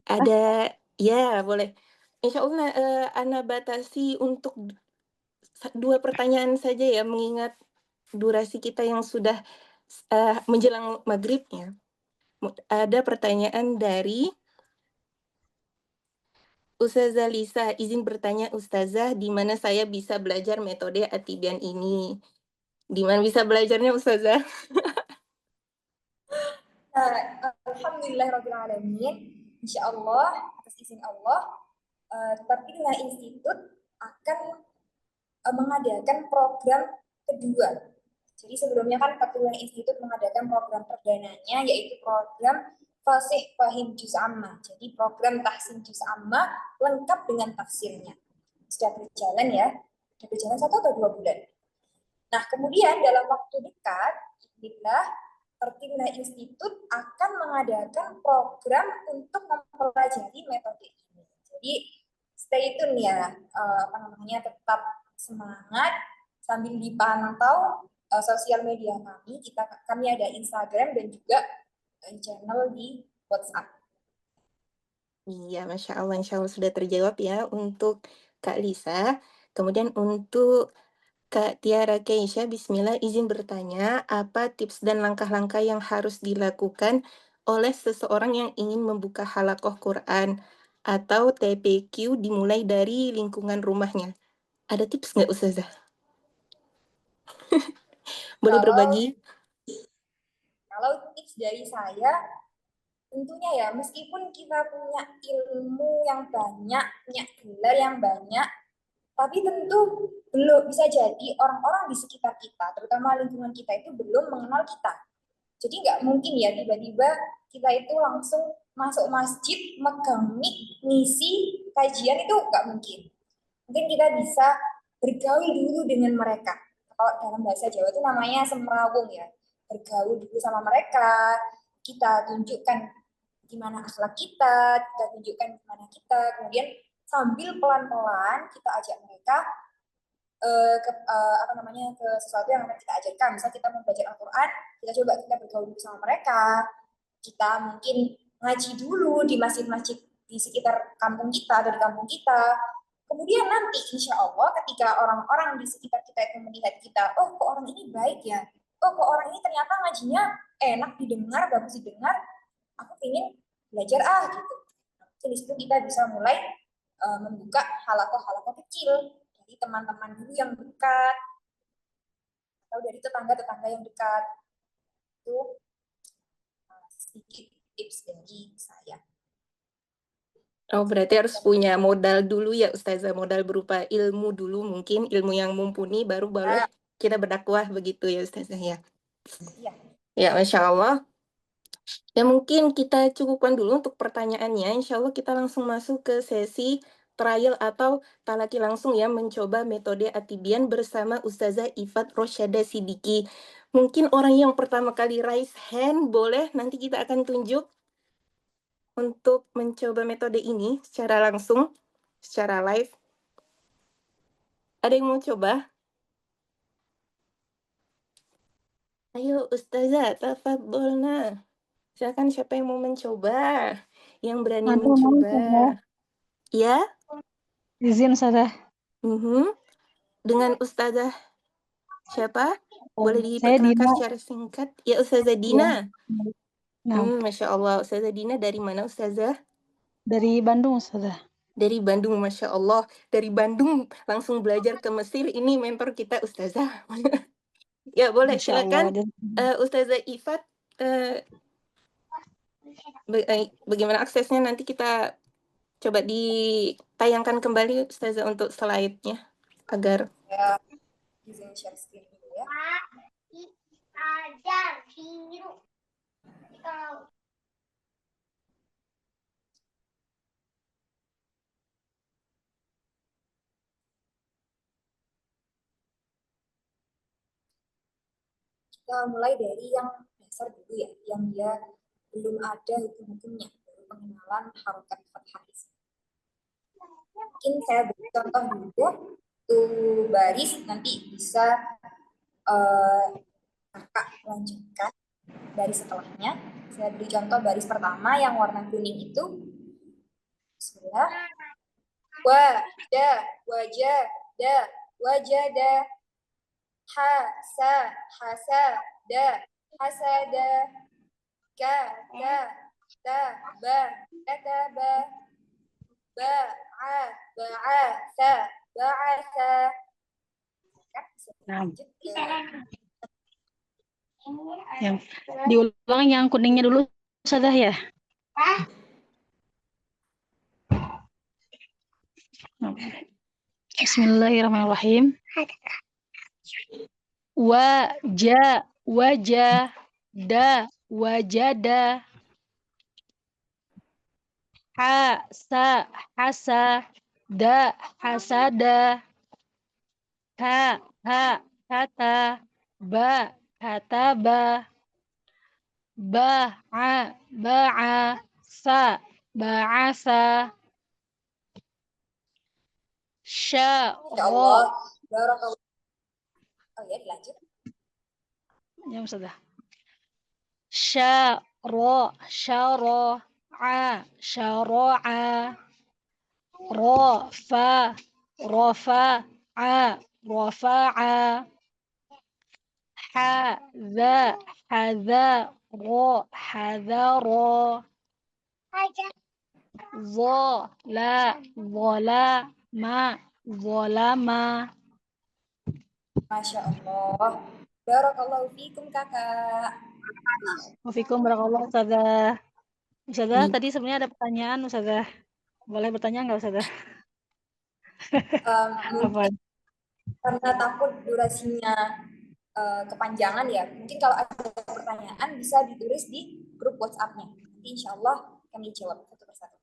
Ada, ya boleh. Insya Allah Ana batasi untuk 2 pertanyaan saja ya, mengingat durasi kita yang sudah menjelang maghribnya. Ada pertanyaan dari Ustazah Lisa, izin bertanya Ustazah, di mana saya bisa belajar metode At-Tibyan ini? Di mana bisa belajarnya Ustazah? Alhamdulillahirrahmanirrahim. Insyaallah atas izin Allah, Tartibna Institute akan mengadakan program kedua. Jadi sebelumnya kan Tartibna Institute mengadakan program perdananya yaitu program Fasih Fahim Juz Amma. Jadi program tahsin Juz Amma lengkap dengan tafsirnya. Sudah berjalan ya, sudah berjalan 1 atau 2 bulan. Nah kemudian dalam waktu dekat, Alhamdulillah, Tartibna Institute akan mengadakan program untuk mempelajari metode ini. Jadi stay tune ya, tetap semangat sambil dipantau sosial media kami. Kami ada Instagram dan juga channel di WhatsApp. Iya, Masya Allah, Insya Allah sudah terjawab ya untuk Kak Lisa. Kemudian untuk Kak Tiara Keisha, Bismillah, izin bertanya, apa tips dan langkah-langkah yang harus dilakukan oleh seseorang yang ingin membuka halakoh Quran atau TPQ dimulai dari lingkungan rumahnya? Ada tips nggak, Ustazah? Boleh berbagi? Kalau tips dari saya, tentunya ya, meskipun kita punya ilmu yang banyak, punya gelar yang banyak, tapi tentu belum bisa jadi orang-orang di sekitar kita, terutama lingkungan kita itu belum mengenal kita. Jadi nggak mungkin ya tiba-tiba kita itu langsung masuk masjid, megang mic, ngisi kajian, itu nggak mungkin. Mungkin kita bisa bergaul dulu dengan mereka. Kalau dalam bahasa Jawa itu namanya semrawung ya. Bergaul dulu sama mereka, kita tunjukkan gimana akhlak kita tunjukkan gimana kita, kemudian sambil pelan-pelan kita ajak mereka ke sesuatu yang akan kita ajarkan. Misal kita mau belajar Al-Quran, kita bergaul sama mereka, kita mungkin ngaji dulu di masjid-masjid di sekitar kampung kita, dari kampung kita. Kemudian nanti insya Allah ketika orang-orang di sekitar kita itu melihat kita, oh kok orang ini baik ya, oh kok orang ini ternyata ngajinya enak didengar, bagus didengar, aku ingin belajar gitu. Jadi situ kita bisa mulai membuka halakoh-halakoh kecil dari teman-teman dulu yang dekat atau dari tetangga-tetangga yang dekat. Itu sedikit tips dari saya. Oh, berarti harus punya modal dulu ya, Ustazah. Modal berupa ilmu dulu, mungkin ilmu yang mumpuni, baru boleh kita berdakwah begitu ya, Ustazah ya. Iya. Ya, Masya Allah. Ya, mungkin kita cukupkan dulu untuk pertanyaannya. Insya Allah kita langsung masuk ke sesi trial atau talaki langsung ya, mencoba metode Atibian bersama Ustazah Ifat Rosyada Sidiki. Mungkin orang yang pertama kali raise hand, boleh nanti kita akan tunjuk untuk mencoba metode ini secara langsung, secara live. Ada yang mau coba? Ayo Ustazah, tafadholna. Silakan, siapa yang mau mencoba? Yang berani mencoba. Ya? Izin, Ustazah. Dengan Ustazah siapa? Boleh Saya diperkenalkan Dina. secara singkat? Ya, Ustazah Dina. Nah, Masya Allah. Ustazah Dina dari mana, Ustazah? dari Bandung, Ustazah. Dari Bandung, Masya Allah. Dari Bandung langsung belajar ke Mesir. Ini mentor kita, Ustazah. Ya, boleh. Masya Silakan. Allah. Ustazah Ifat, bagaimana aksesnya? Nanti kita coba ditayangkan kembali, Ustazah, untuk slide-nya. Agar Ya, izin share screen dulu ya. Kita mulai dari yang dasar dulu ya, yang dia belum ada hukum-hukumnya, baru pengenalan harokat fathah. Mungkin saya beri contoh dulu, tuh baris nanti bisa kakak lanjutkan dari setelahnya. Saya beri contoh baris pertama yang warna kuning itu. Bismillah. Wajah, wajada. Hasada, hasada. Kataba, ba'atha. Nah, yang diulang yang kuningnya dulu, Ustazah ya. Bismillahirrahmanirrahim. Wajada, wajada. Hasada, hasada. Kata, kataba. Ba'asa, ba'asa. Insya Allah. Barakallah. Oh ya, dilanjut. Ya Ustazah. Syara, syara'a, syara'a. Rafa, rafa'a, rafa'a. Hadza, hadzara, hadzara. Zalama, zalama. Masya Allah. Barakallahu fikum kakak. Wafikum barakallah Ustazah. Ustazah, Iya. tadi sebenarnya ada pertanyaan Ustazah. Boleh bertanya nggak Ustazah? Mungkin Apa? karena takut durasinya kepanjangan ya. Mungkin kalau ada pertanyaan bisa ditulis di grup WhatsApp-nya. Nanti insya Allah kami jawab satu persatu.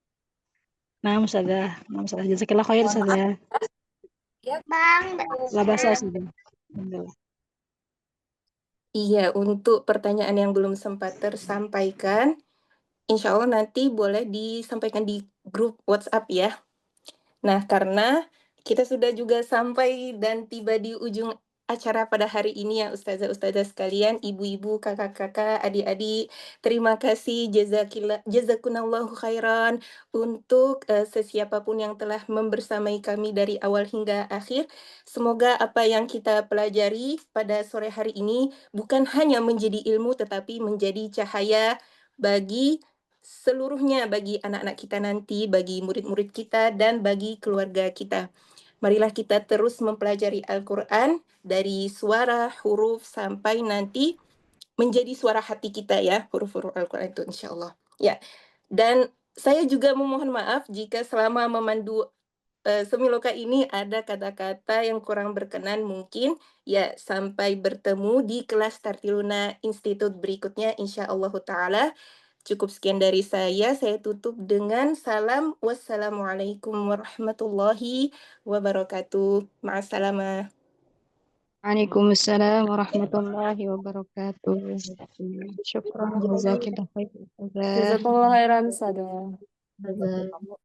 Nah, Ustazah. Nah, Ustazah. Jazakallah khair Mohon maaf Ustazah. ya. La basa Ustazah. Alhamdulillah. Iya, untuk pertanyaan yang belum sempat tersampaikan, insya Allah nanti boleh disampaikan di grup WhatsApp ya. Nah, karena kita sudah juga sampai dan tiba di ujung acara pada hari ini ya Ustazah-Ustazah sekalian, ibu-ibu, kakak-kakak, adik-adik. Terima kasih jazakunallahu khairan untuk sesiapapun yang telah membersamai kami dari awal hingga akhir. Semoga apa yang kita pelajari pada sore hari ini bukan hanya menjadi ilmu tetapi menjadi cahaya bagi seluruhnya, bagi anak-anak kita nanti, bagi murid-murid kita, dan bagi keluarga kita. Marilah kita terus mempelajari Al-Quran dari suara, huruf, sampai nanti menjadi suara hati kita ya, huruf-huruf Al-Quran itu insya Allah. Ya, dan saya juga memohon maaf jika selama memandu Semiloka ini ada kata-kata yang kurang berkenan mungkin. Ya, sampai bertemu di kelas Tartiluna Institut berikutnya insya Allah Ta'ala. Cukup sekian dari saya tutup dengan salam. Wassalamualaikum warahmatullahi wabarakatuh. Ma'assalamah. Waalaikumsalam warahmatullahi wabarakatuh. Syukran, jazakillah khair. Ustazah. Jazakallah khairan, Ustazah. Ustazah.